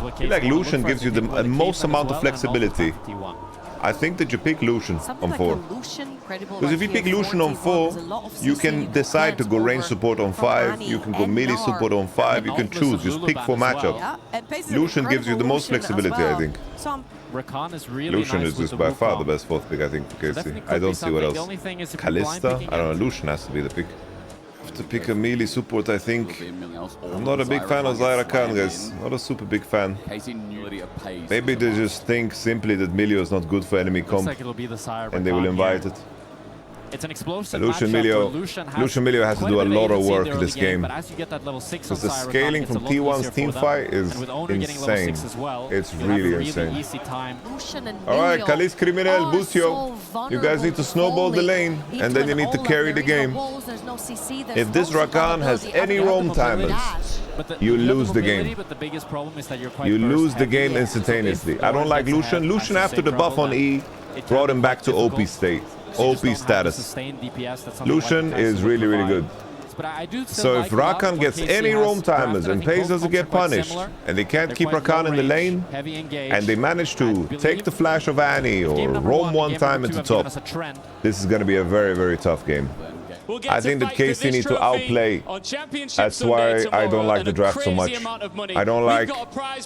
S2: I feel like Lucian gives you the most amount of flexibility. I think that you pick Lucian on 4. Because if you pick Lucian on 4, you can decide to go range support on 5, you can go melee support on 5, you can choose, just pick 4 matchup. Lucian gives you the most flexibility, I think. Lucian is just by far the best 4th pick, I think, for KC. I don't see what else. Caliste? I don't know, Lucian has to be the pick. To pick a melee support, I think. I'm not a big fan of YamatoCannon, guys. Not a super big fan. Maybe they just think simply that Milio is not good for enemy comp, and they will invite it.
S3: It's an explosive
S2: Lucian Milio has to do a lot of work this game. Because the scaling from T1's teamfight is insane. It's really insane. Alright, Caliste criminel, Busio. You guys need to snowball the lane, and then you need to carry the game. If this Rakan has any roam timers, you lose the game. You lose the game instantaneously. I don't like Lucian. Lucian, after the buff on E, brought him back to OP state. OP status. Lucian is really, really good.
S3: but I do still
S2: So
S3: like
S2: if
S3: a lot
S2: Rakan
S3: what
S2: gets
S3: KC
S2: any
S3: has
S2: roam timers
S3: drafted. I
S2: and
S3: think
S2: Peyz
S3: both
S2: doesn't
S3: comps
S2: get
S3: are quite
S2: punished,
S3: similar.
S2: and they can't
S3: They're
S2: keep
S3: quite
S2: Rakan
S3: low
S2: in the
S3: range,
S2: lane,
S3: heavy engaged.
S2: and they manage to
S3: believe
S2: take the flash of Annie or
S3: game number
S2: roam one
S3: game
S2: time
S3: number
S2: into
S3: two have given
S2: top,
S3: us a trend.
S2: this is going to be a very, very tough game. I think that KC need to outplay. That's why I don't like the draft so much. I don't like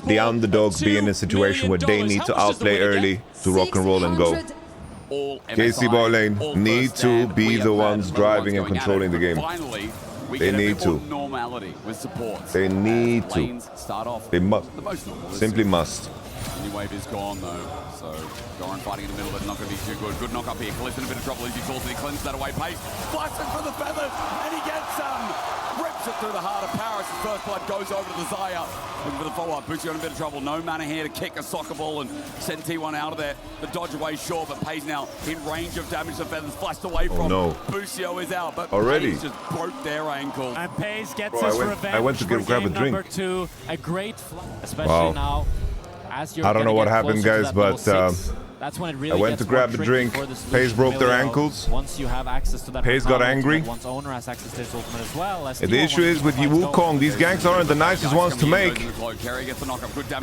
S2: the underdogs being in a situation where they need to outplay early to rock and roll and go. KC bot lane need to be the ones driving and controlling the game. They need to. They need to. They must. Simply must.
S1: Wave is gone though, so Doran fighting in the middle, but not going to be too good. Good knock up here. Caliste in a bit of trouble as he falls, and he cleanses that away. Peyz flashing for the feathers, and he gets rips it through the heart of Paris. His first blood goes over to the Zaya. Looking for the follow-up. Busio in a bit of trouble. No mana here to kick a soccer ball and send T1 out of there. The dodge away short, but Peyz now in range of damage. The feathers flashed away from.
S2: No.
S1: Busio is out, but
S2: already
S1: Peyz just broke their ankle.
S3: And Peyz gets his revenge.
S2: I went to grab a drink.
S3: Number 2, a great, especially now.
S2: I don't know what happened, guys, but
S3: that's when it really
S2: I went to grab a drink. Peyz broke their ankles.
S3: Once you have access to that,
S2: Peyz got angry.
S3: Once Oner has access to his ultimate as well.
S2: And the issue is with Wukong, these ganks aren't the nicest ones to make.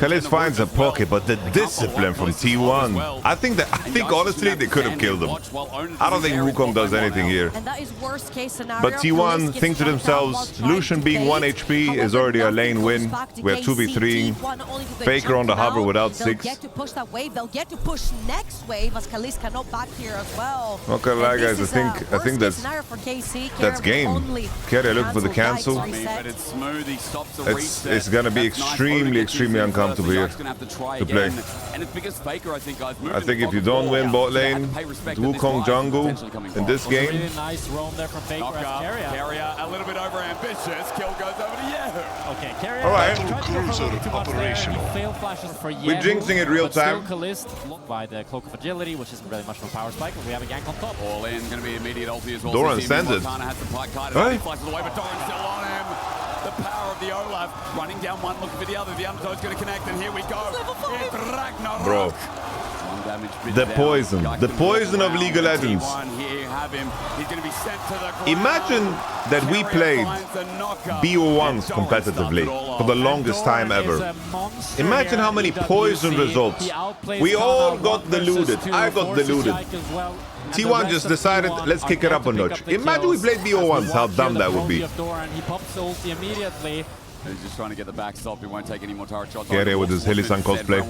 S2: Caliste finds a pocket, but the discipline from T1. I think honestly they could have killed him. I don't think Wukong does anything here. But T1 think to themselves, Lucian being 1 HP is already a lane win. We're 2v3. Faker on the hover without 6.
S4: They'll get to push next wave as Caliste cannot back here as well.
S2: Okay, like guys, I think that's game. Keria looking for the cancel. It's gonna be extremely uncomfortable here to play. I think if you don't win bot lane, Wukong jungle in this game.
S3: Really nice roam there from Faker as
S1: Keria a little bit over ambitious. Kill goes over to YAHOO.
S3: Okay, Keria.
S2: All right.
S3: We're
S2: jinxing it real time.
S3: By the Cloak of Agility, which isn't really much of a power spike, but we have a gank on top.
S1: All in, going to be immediate ulti as well.
S2: Doran sends it.
S1: Hey. Flashes away, but Doran's still on him. The power of the Olaf running down one, looking for the other. The underdog's going to connect, and here we go. It's Ragnarok.
S2: Bro. The poison of League of Legends. Imagine that we played BO1s competitively for the longest time ever. Imagine how many poison results. We all got deluded. I got deluded. T1 just decided, let's kick it up a notch. Imagine we played BO1s, how dumb that would be.
S3: He pops ulti immediately.
S1: He's just trying to get the backstop. He won't take any more turret shots.
S2: Keria with his Hillisan cosplay.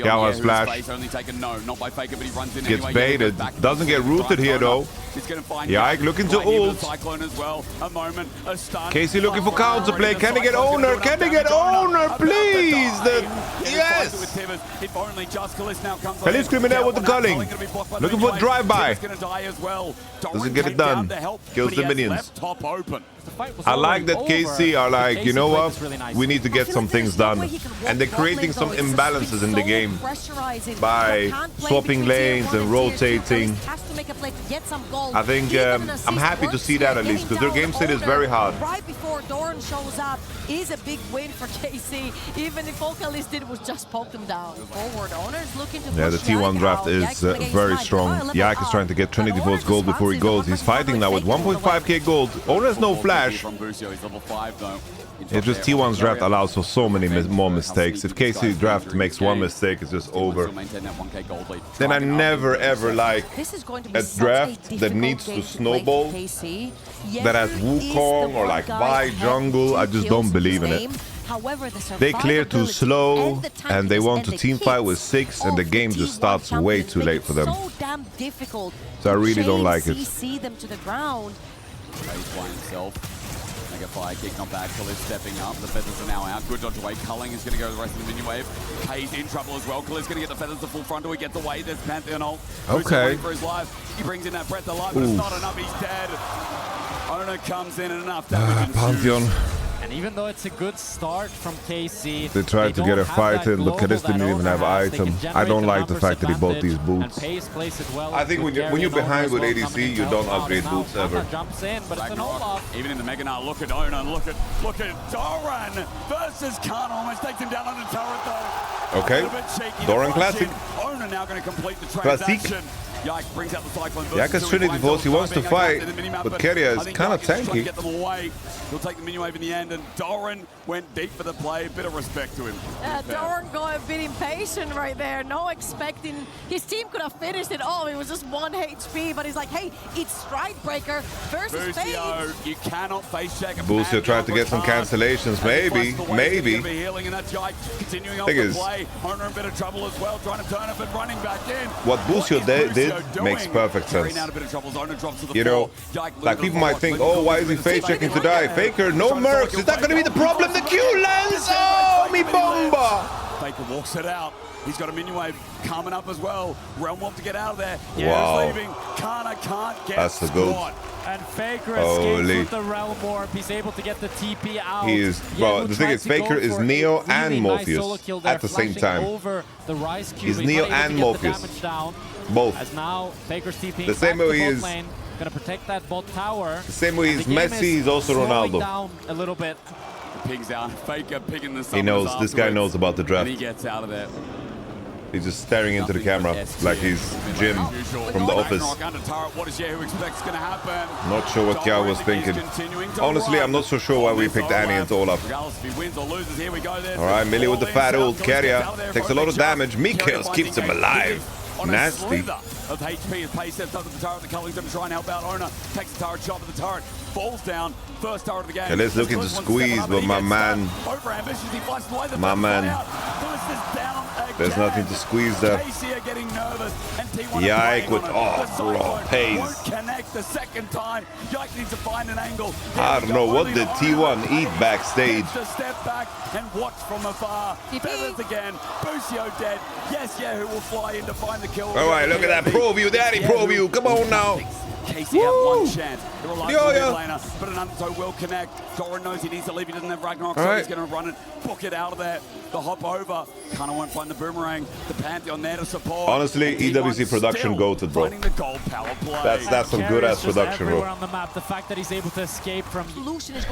S2: Yao has flash.
S1: Only taken no, not by Faker, but he runs in
S2: Gets
S1: anyway.
S2: baited. Doesn't get rooted here though. Yike looking to ult. KC looking for counterplay. Can they get Oner? Can they get Oner, please? Yes! Caliste screaming out with the culling. Looking for a drive-by. Doesn't get it done. Kills the minions. I like that KC are like, you know what? We need to get some things done. And they're creating some imbalances in the game by swapping lanes and rotating. I think I'm happy to see that at least, because their game state is very hard.
S4: Right before Doran shows up is a big win for KC. Even if all Caliste did was just poke them down. Forward, Oner's looking to
S2: the T1 draft is very strong. Yike is trying to get Trinity Force gold before he goes. He's fighting now with 1.5k gold. Oner has no flash. It's just T1's draft allows for so many more mistakes. If KC draft makes one mistake, it's just over. Then I never ever like a draft that needs to snowball, that has Wukong or like Vi jungle. I just don't believe in it. They clear too slow and they want to team fight with 6 and the game just starts way too late for them. So I really don't like it.
S1: Peyz by himself. Mega fire kick, not bad. Caliste stepping up. The feathers are now out. Good dodge away. Culling is going to go the rest of the minion wave. Peyz in trouble as well. Caliste going to get the feathers to full frontal. He gets away. There's Pantheon ult.
S2: Okay.
S1: For his life. He brings in that breath of life, but it's not enough. He's dead. Oner comes in and enough damage.
S2: Pantheon.
S3: And even though it's a good start from KC,
S2: they tried to get a fight in, but Caliste didn't even have item. I don't like the fact that he bought these boots. I think when you're behind with ADC, you don't upgrade boots ever.
S1: Even in the Mega Knight, look at Oner, look at Doran versus Canna. Almost takes him down on the turret though.
S2: Okay, Doran classic.
S1: Oner now going to complete the transaction. Yike brings out the cyclone.
S2: Yike's Trinity Force, he wants to fight, but Keria is kind of tanky.
S1: Get them away. He'll take the minion wave in the end, and Doran went deep for the play. Bit of respect to him.
S4: Doran got a bit impatient right there. No expecting. His team could have finished it all. It was just 1 HP, but he's like, hey, it's Strikebreaker versus Peyz.
S1: You cannot face check.
S2: Busio tried to get some cancellations. Maybe.
S1: Thing is, Oner in bit of trouble as well, trying to turn it, but running back in.
S2: What Busio did makes perfect sense. You know, like people might think, oh, why is he face checking to die? Faker, no mercs. Is that going to be the problem? The Q lands. Oh, me bomba.
S1: Faker walks it out. He's got a minion wave coming up as well. Realm Warp to get out of there.
S2: Wow.
S1: He's leaving. Canna can't get
S2: That's the goal.
S3: And Faker escapes with the Realm Warp. He's able to get the TP out.
S2: He is, bro, the thing is, Faker is Neo and Morpheus at the same time. He's Neo and Morpheus. Both.
S3: As now Faker's TP
S2: the same way he is.
S3: Gonna protect that bot tower.
S2: The same way he's Messi, he's also Ronaldo.
S3: Down a little bit.
S1: Pigs out. Faker picking the.
S2: He knows. This guy knows about the draft.
S1: And he gets out of there.
S2: He's just staring into the camera like he's Jim from The Office. Not sure what Kyeahoo was thinking. Honestly, I'm not so sure why we picked Annie into Olaf. Alright, Millie with the fat ult. Keria takes a lot of damage. Mikhails keeps him alive. Nasty.
S1: Of HP as Peyz steps up to the turret. The Caliste to try and help out. Oner takes the turret, shot at the turret, falls down. First turret of the game.
S2: Caliste looking to squeeze, but my man, there's nothing to squeeze there. Yike with Peyz.
S1: Connect the second time. Yike needs to find an angle.
S2: I don't know what did T1 eat backstage.
S1: To step back and watch from afar. Feathers again. Busio dead. Yes, who will fly in to find the kill.
S2: All right, look at that pro view, daddy pro view. Come on now.
S1: Casey had one chance. It relies on the mid-laner, but an undertow will connect. Doran knows he needs to leave. He doesn't have Ragnarok, so he's going to run it, book it out of there. The hop over. Canna won't find the boomerang. The Pantheon there to support.
S2: Honestly, EWC production goated, bro.
S1: The gold power play.
S2: That's some good ass production, bro.
S3: On the map. The fact that he's able to escape from.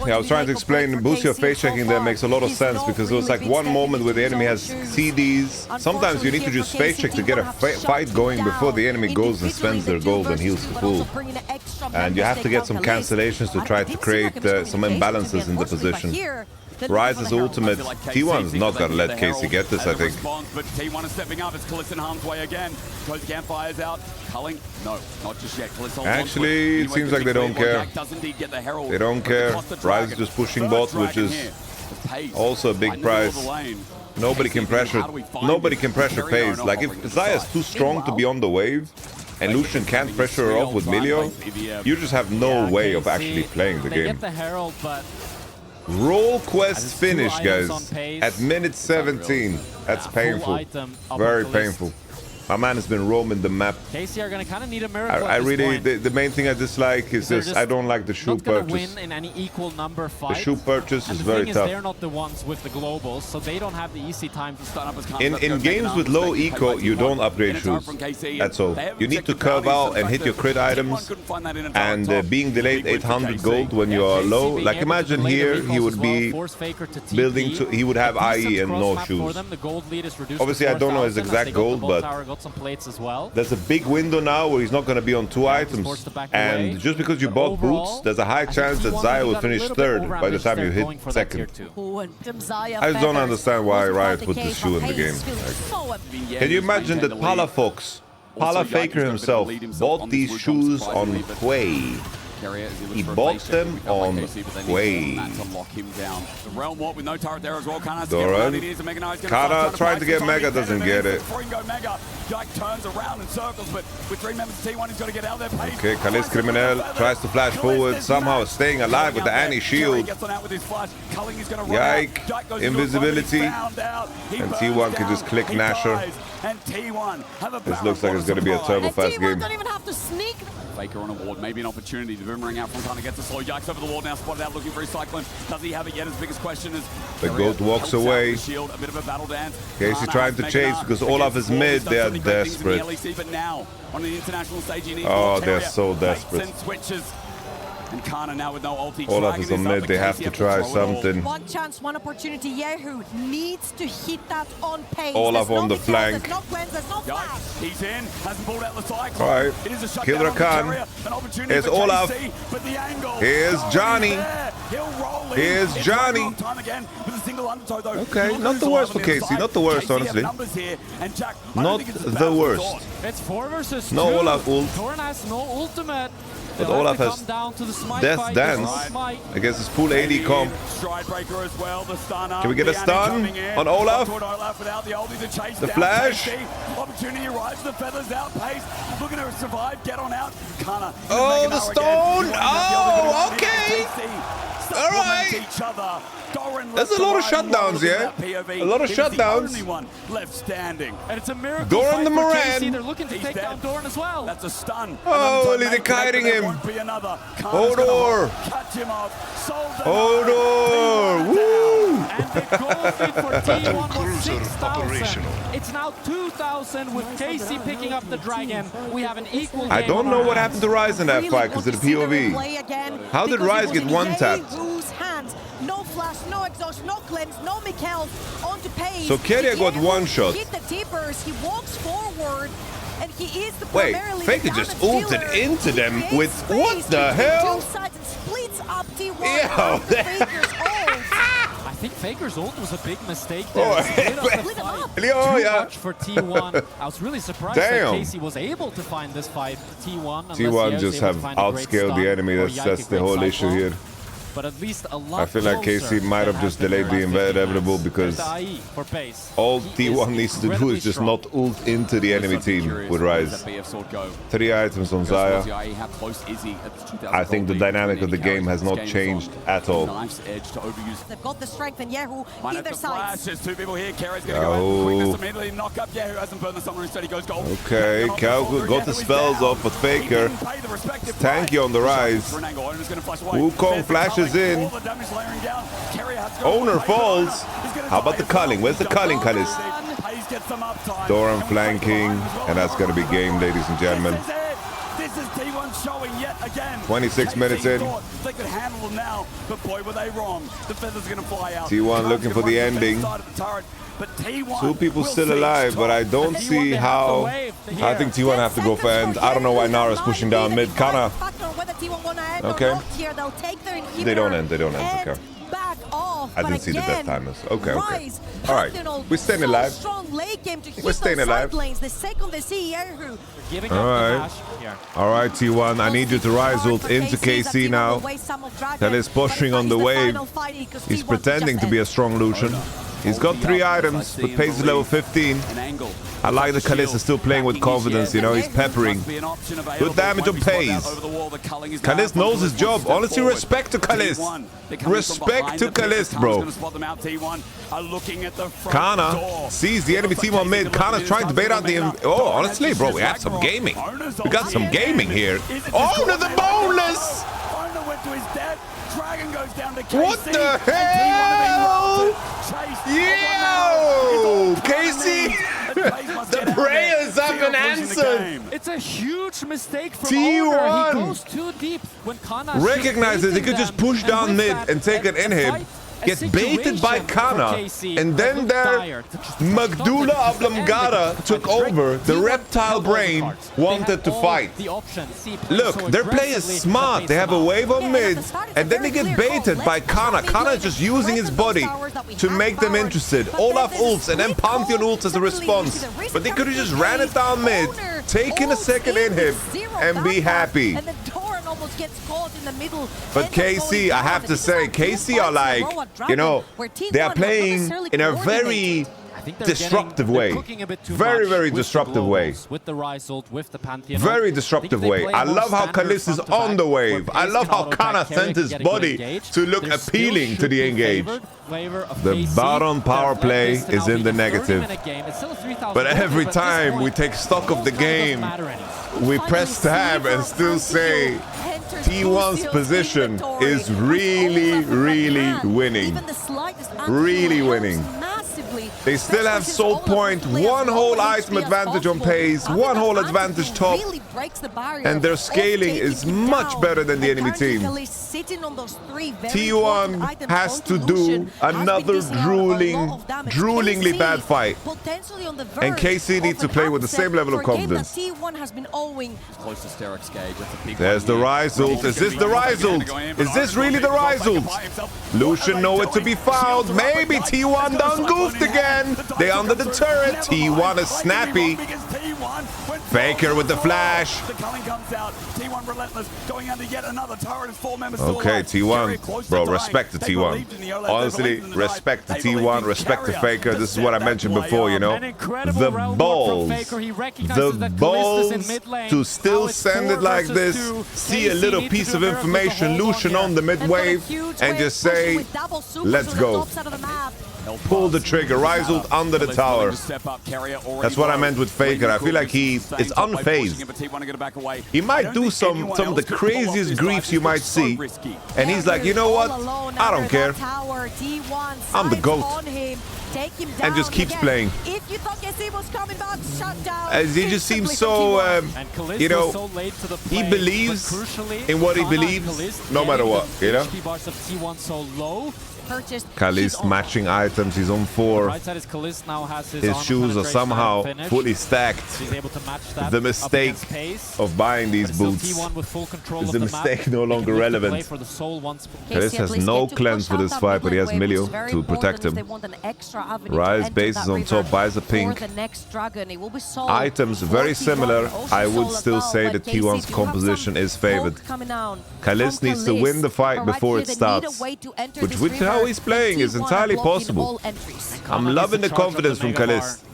S2: Yeah, I was trying to explain. Busio face checking there makes a lot of sense because it was like one moment where the enemy has CDs. Sometimes you need to just face check to get a fight going before the enemy goes and spends their gold and heals to full. And you have to get some cancellations to try to create some imbalances in the position. Ryze's ultimate. T1 is not gonna let Casey get this, I think.
S1: But T1 is stepping up. It's Caliste in harm's way again. Close campfires out. Culling? No, not just yet.
S2: Actually, it seems like they don't care. They don't care. Ryze is just pushing bot, which is also a big prize. Nobody can pressure. Nobody can pressure Peyz. Like if Zaya's too strong to be on the wave, and Lucian can't pressure her off with Milio, you just have no way of actually playing the game. Roll quest finish, guys, at minute 17. That's painful. Very painful. My man has been roaming the map.
S3: Casey are gonna kind of need a miracle.
S2: I really, the main thing I dislike is this. I don't like the shoe purchase.
S3: Win in any equal number fight.
S2: The shoe purchase is very tough.
S3: They're not the ones with the globals, so they don't have the easy time to start up as.
S2: In games with low eco, you don't upgrade shoes. That's all. You need to curve out and hit your crit items. And being delayed 800 gold when you are low. Like imagine here, he would be building to. He would have IE and no shoes. Obviously, I don't know his exact gold, but.
S3: Some plates as well.
S2: There's a big window now where he's not going to be on 2 items. And just because you bought boots, there's a high chance that Zaya will finish 3rd by the time you hit 2nd. I just don't understand why Riot put this shoe in the game. Like, can you imagine that Palafox, Pala Faker himself, bought these shoes on Quay? He bought them on Quay. Doran. Canna trying to get Mega, doesn't get it. Okay, Caliste Criminel tries to flash forward, somehow staying alive with the Annie shield. Yike, invisibility. And T1 can just click Nasher. This looks like it's going to be a turbo fast game.
S1: Faker on a ward, maybe an opportunity. The boomerang out from Canna gets a slow. Yike's over the wall now, spotted out looking for his cyclone. Does he have it yet? His biggest question is.
S2: The goat walks away.
S1: Shield, a bit of a battle dance.
S2: Casey trying to chase because Olaf is mid. They are desperate.
S1: But now, on the international stage, you need
S2: they're so desperate.
S1: And Canna now with no ulti.
S2: Olaf is on mid, they have to try something.
S4: One chance, one opportunity. YAHOO needs to hit that on Peyz.
S2: Olaf on the flank.
S4: There's no Gwen, there's no flash.
S1: He's in, hasn't pulled out the cycle.
S2: All right,
S1: it is a
S2: kill Rakan. Here's Olaf.
S1: But the angle.
S2: Here's Johnny.
S1: He'll roll in.
S2: Here's Johnny. Okay, not the worst for KC, not the worst, honestly. Not the worst.
S3: It's 4 versus 2.
S2: No Olaf ult.
S3: Doran has no ultimate.
S2: But Olaf has Death Dance. I guess it's full AD comp. Can we get a stun on Olaf? The flash.
S1: Opportunity arrives, the feathers out, Peyz looking to survive, get on out. Canna.
S2: Oh, the stone. Oh, okay. All right. There's a lot of shutdowns, yeah? A lot of shutdowns.
S1: Left standing.
S3: And it's a miracle.
S2: Doran the Moran.
S3: They're looking to take down Doran as well.
S1: That's a stun.
S2: Oh, they're kiting him. Oner. Oner. Woo.
S3: And the goal feed for T1 was 6,000. It's now 2,000 with KC picking up the dragon. We have an equal game.
S2: I don't know what happened to Rise in that fight because of the POV. How did Rise get one-tapped?
S4: No flash, no exhaust, no cleanse, no Mikkel onto Peyz.
S2: So Keria got one shot.
S4: Hit the tippers, he walks forward, and he is the
S2: Wait, Faker just ulted into them with what the hell?
S4: Two sides and splits up T1.
S3: I think Faker's ult was a big mistake there.
S2: Much
S3: for T1. I was really surprised that KC was able to find this fight.
S2: T1 just have outscaled the enemy. That's the whole issue here.
S3: But at least a lot
S2: I feel like KC might have just delayed the inevitable because all T1 needs to do is just not ult into the enemy team with Rise. 3 items on Xayah. I think the dynamic of the game has not changed at all.
S4: They've got the strength and YAHOO either side.
S1: There's 2 people here. Keria's going to go quickness immediately. Knock up. YAHOO hasn't burned the summoner. Instead he goes gold.
S2: Okay, kyeahoo got the spells off, but Faker. Tanky on the Rise. Wukong flashes in. Oner falls. How about the culling? Where's the culling, Caliste? Doran flanking, and that's going to be game, ladies and gentlemen.
S1: This is T1 showing yet again.
S2: 26 minutes in.
S1: They could handle them now, but boy, were they wrong. The feathers are going to fly out.
S2: T1 looking for the ending.
S1: But T1
S2: 2 people still alive, but I don't see how. I think T1 have to go for end. I don't know why Nara's pushing down mid. Canna. Okay. They don't end. They don't end. Okay. I didn't see the death timers. Okay, okay. All right. We're staying alive. We're staying alive. All right. All right, T1. I need you to Rise ult into KC now. That is pushing on the wave. He's pretending to be a strong Lucian. He's got 3 items, but Peyz is level 15. I like that Caliste is still playing with confidence, you know, he's peppering. Good damage on Peyz. Caliste knows his job. Honestly, respect to Caliste. Respect to Caliste, bro. Canna sees the enemy team on mid. Canna's trying to bait out the... Oh, honestly, bro, we have some gaming. We got some gaming here. Oh, no, the boneless! What the hell? Yo! KC! The prayers have been answered!
S3: It's a huge mistake from
S2: T1!
S3: He goes too deep when Canna
S2: recognizes he could just push down mid and take an inhib. Gets baited by Canna, and then their Magdula Oblongata took over. The reptile brain wanted to fight. Look, their play is smart. They have a wave on mid, and then they get baited by Canna. Canna is just using his body to make them interested. Olaf ults, and then Pantheon ults as a response. But they could have just ran it down mid, taken a second inhib, and be happy. But KC, I have to say, KC are like, you know, they are playing in a very destructive way. Very, very disruptive way. Very disruptive way. I love how Caliste is on the wave. I love how Canna sent his body to look appealing to the engage. The bottom power play is in the negative. But every time we take stock of the game, we press tab and still say T1's position is really, really winning. Really winning. They still have soul point, one whole item advantage on Peyz, one whole advantage top, and their scaling is much better than the enemy team. T1 has to do another droolingly bad fight, and KC needs to play with the same level of confidence. There's the Rise ult. Is this the Rise ult? Is this really the Rise ult? Lucian nowhere to be found. Maybe T1 done goofed again. They under the turret. T1 is snappy. Faker with the flash. Okay, T1. Bro, respect the T1. Honestly, respect the T1, respect the Faker. This is what I mentioned before, you know. The balls to still send it like this, see a little piece of information, Lucian on the mid wave, and just say, let's go. Pull the trigger, Rise ult under the tower. That's what I meant with Faker. I feel like he is unfazed. He might do some of the craziest griefs you might see, and he's like, you know what? I don't care. I'm the GOAT. And just keeps playing. As he just seems so, you know, he believes in what he believes, no matter what, you know? Caliste matching items, he's on 4. His shoes are somehow fully stacked. The mistake of buying these boots is the mistake no longer relevant. Caliste has no cleanse for this fight, but he has Milio to protect him. Rise base is on top, buys a pink. Items very similar. I would still say that T1's composition is favored. Caliste needs to win the fight before it starts, which with how he's playing is entirely possible. I'm loving the confidence from Caliste.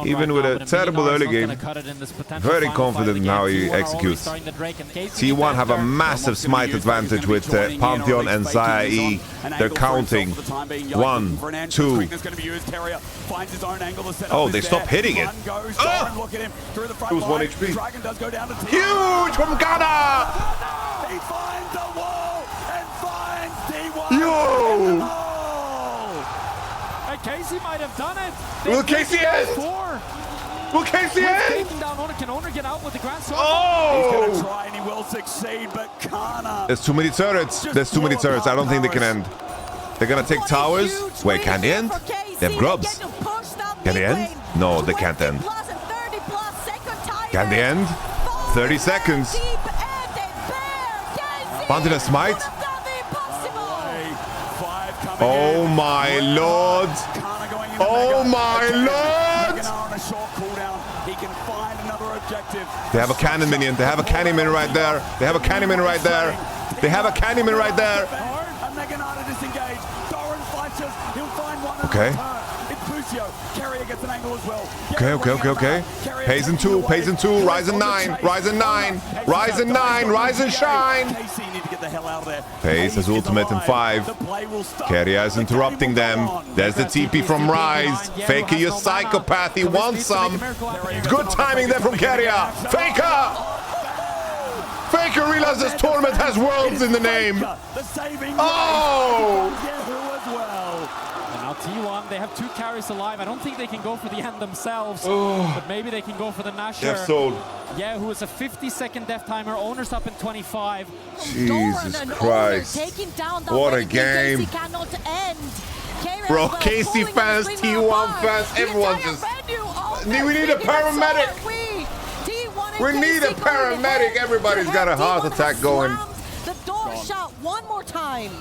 S2: Even with a terrible early game, very confident in how he executes. T1 have a massive smite advantage with Pantheon and Zaya E. They're counting. 1, 2. Oh, they stopped hitting it. Oh! It was 1 HP. Huge from Canna!
S1: He finds the wall and finds T1.
S2: Yo!
S3: Casey might have done it.
S2: Will Casey end? Will Casey end?
S3: Down Oner. Can Oner get out with the grand sword?
S2: Oh!
S1: He's going to try and he will succeed, but Canna.
S2: There's too many turrets. There's too many turrets. I don't think they can end. They're going to take towers. Wait, can they end? They have grubs. Can they end? No, they can't end. Can they end? 30 seconds. Pantheon smite. Oh my lord! Oh my lord! They have a cannon minion. They have a cannon minion right there. They have a cannon minion right there. They have a cannon minion right there. Okay. Keria gets an angle as well. Okay. Peyz in 2, Peyz in 2, Rise in 9, Rise in 9, Rise in 9, Rise and shine. Peyz has ultimate in 5. Keria is interrupting them. There's the TP from Rise. Faker, you psychopath, he wants some. Good timing there from Keria. Faker! Faker realizes this tournament has worlds in the name. Oh!
S3: Now T1, they have 2 carries alive. I don't think they can go for the end themselves, but maybe they can go for the Nasher. Yeah, who is a 50-second death timer. Oner's up in 25.
S2: Jesus Christ. What a game. Bro, KC fans, T1 fans, everyone just... We need a paramedic. We need a paramedic. Everybody's got a heart attack going.
S4: The door shot one more time.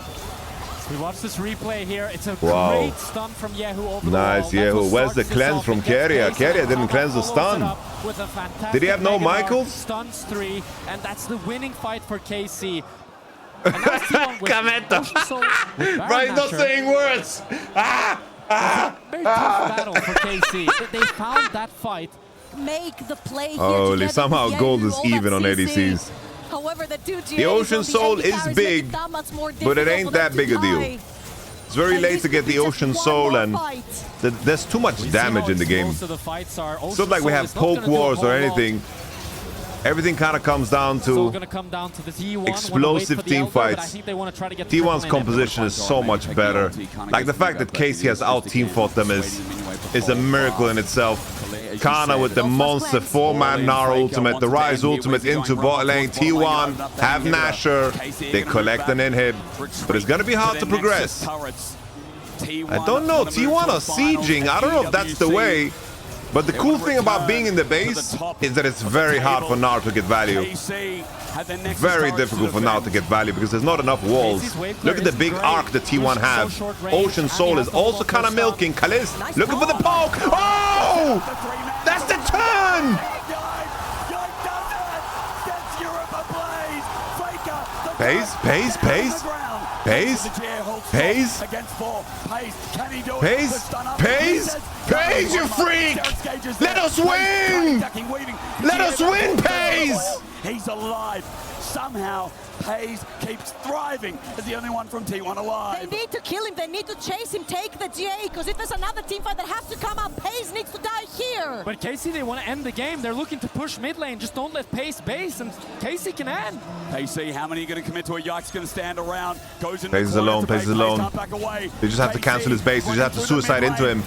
S3: We watch this replay here. It's a great stun from Yahoo over
S2: nice, Yahoo. Where's the cleanse from Keria? Keria didn't cleanse the stun. Did he have no Michaels?
S3: Stuns 3, and that's the winning fight for KC.
S2: Kameto. Bro, he's not saying words.
S3: Very tough battle for KC. They found that fight.
S4: Make the play here.
S2: Holy, somehow gold is even on ADCs.
S4: However,
S2: the Ocean Soul is big, but it ain't that big a deal. It's very late to get the Ocean Soul, and there's too much damage in the game. It's not like we have poke wars or anything. Everything kind of comes down to
S3: gonna come down to the T1,
S2: explosive team fights. T1's composition is so much better. Like the fact that Casey has out-team fought them is a miracle in itself. Canna with the monster 4-man Gnar ultimate, the Rise ultimate into bot lane. T1 have Nasher. They collect an inhib, but it's gonna be hard to progress. I don't know, T1 are sieging. I don't know if that's the way. But the cool thing about being in the base is that it's very hard for Gnar to get value. Very difficult for Gnar to get value because there's not enough walls. Look at the big arc that T1 have. Ocean Soul is also kind of milking. Caliste looking for the poke. Oh! That's the turn! Peyz, Peyz, Peyz. Peyz, Peyz, Peyz, Peyz, Peyz, you freak! Let us win! Let us win, Peyz!
S1: He's alive. Somehow, Peyz keeps thriving as the only one from T1 alive.
S4: They need to kill him. They need to chase him, take the GA, because if there's another team fight that has to come up, Peyz needs to die here.
S3: But Casey, they want to end the game. They're looking to push mid lane. Just don't let Peyz base, and Casey can end.
S1: Casey, how many are going to commit to a Yike's going to stand around? Goes in.
S2: Peyz is alone. Peyz is alone. They just have to cancel his base. They just have to suicide into him.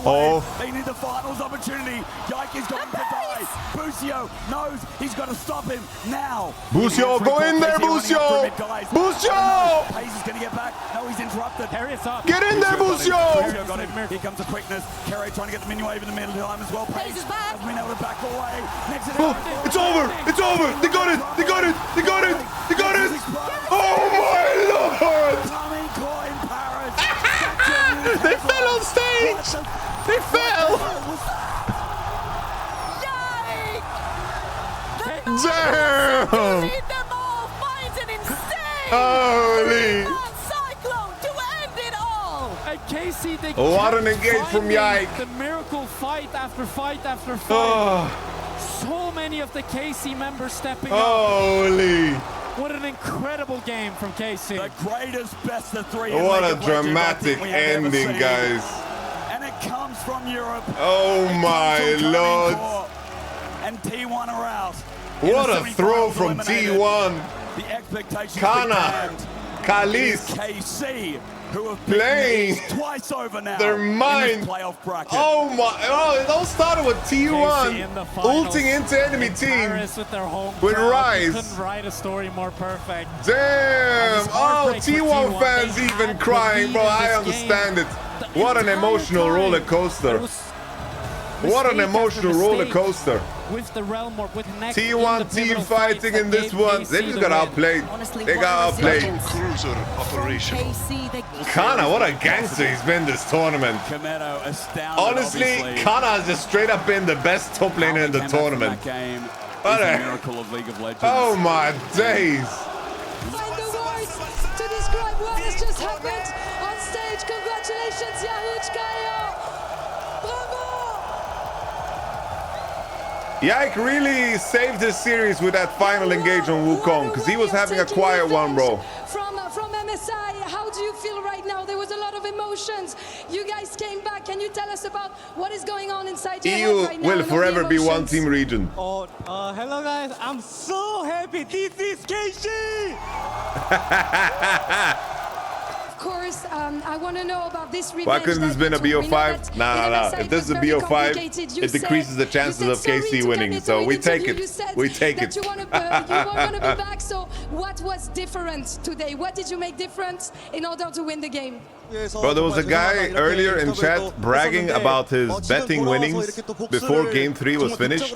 S2: Oh.
S1: They need the finals opportunity. Yike is going to die. Busio knows he's got to stop him now.
S2: Busio, go in there, Busio! Busio!
S1: Peyz is going to get back. No, he's interrupted.
S2: Get in there, Busio!
S1: Here comes the quickness. Keria trying to get the mini wave in the middle time as well.
S4: Peyz is back.
S1: Has been able to back away. Next to
S2: It's over! It's over! They got it! They got it! They got it! They got it! Oh my lord!
S1: Karmine Corp in Paris.
S2: They fell on stage! They fell! Damn!
S4: Lead them all. Finds an insane.
S2: Holy!
S4: Cyclone to end it all.
S3: And Casey, they
S2: What an engage from Yike.
S3: The miracle fight after fight after fight.
S2: Oh.
S3: So many of the KC members stepping up.
S2: Holy!
S3: What an incredible game from KC.
S1: The greatest best of three.
S2: What a dramatic ending, guys.
S1: And it comes from Europe.
S2: Oh my lord.
S1: And T1 are out.
S2: What a throw from T1.
S1: The expectations
S2: Canna, Caliste,
S1: KC, who have
S2: playing
S1: twice over now.
S2: their mind.
S1: Playoff bracket.
S2: Oh my! Oh, it all started with T1 ulting into enemy team with Rise.
S3: Couldn't write a story more perfect.
S2: Damn! Oh, T1 fans even crying, bro. I understand it. What an emotional roller coaster. What an emotional roller coaster.
S3: With the realm or with next
S2: T1 team fighting in this one. They just got outplayed. They got outplayed.
S5: Cruiser operational.
S2: Canna, what a gangster he's been this tournament.
S1: Kameto astounded.
S2: Honestly, Canna has just straight up been the best top laner in the tournament. What a
S1: miracle of League of Legends.
S2: Oh my days.
S6: Find the words to describe what has just happened on stage. Congratulations, YamatoCannon. Bravo!
S2: Yike really saved his series with that final engage on Wukong because he was having a quiet one, bro.
S6: From MSI, how do you feel right now? There was a lot of emotions. You guys came back. Can you tell us about what is going on inside your head right now?
S2: EU will forever be one team region.
S7: Hello guys, I'm so happy. This is KC.
S6: Of course, I want to know about this revenge.
S2: Why couldn't this been a BO5? Nah. If this is a BO5, it decreases the chances of KC winning. So we take it. We take it.
S6: You want to be back. So what was different today? What did you make different in order to win the game?
S2: Bro, there was a guy earlier in chat bragging about his betting winnings before game 3 was finished.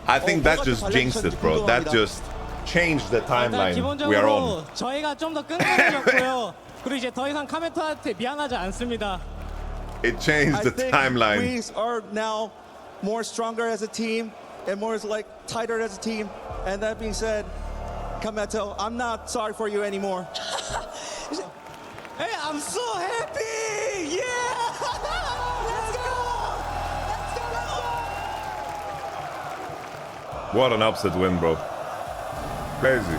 S2: I think that just jinxed it, bro. That just changed the timeline we are on.
S7: 저희가 좀 더 끈끈해졌고요. 그리고 이제 더 이상 카메토한테 미안하지 않습니다.
S2: It changed the timeline.
S8: We are now more stronger as a team and more like tighter as a team. And that being said, Kameto, I'm not sorry for you anymore.
S7: Hey, I'm so happy! Yeah!
S6: Let's go!
S2: What an upset win, bro. Crazy.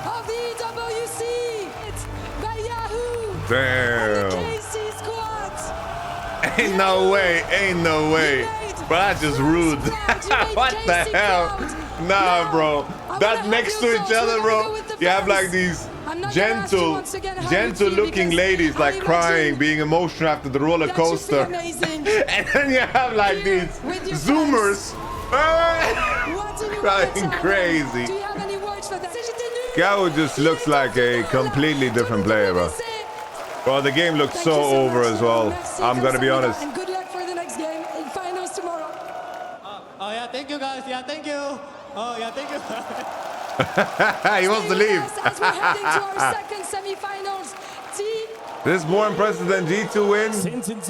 S6: Of the WC, it's by Yahoo!
S2: Damn. Ain't no way. Ain't no way. But that's just rude. What the hell? Nah, bro. That next to each other, bro. You have like these gentle looking ladies like crying, being emotional after the roller coaster. And then you have like these Zoomers crying crazy. kyeahoo just looks like a completely different player, bro. Well, the game looks so over as well. I'm gonna be honest.
S6: And good luck for the next game in finals tomorrow.
S7: Oh yeah, thank you guys. Yeah, thank you. Oh yeah, thank you.
S2: He wants to leave.
S6: As we're heading to our second semifinals.
S2: This is more impressive than G2 win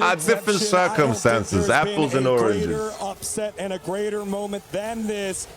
S2: at different circumstances, apples and oranges.
S9: Upset and a greater moment than this.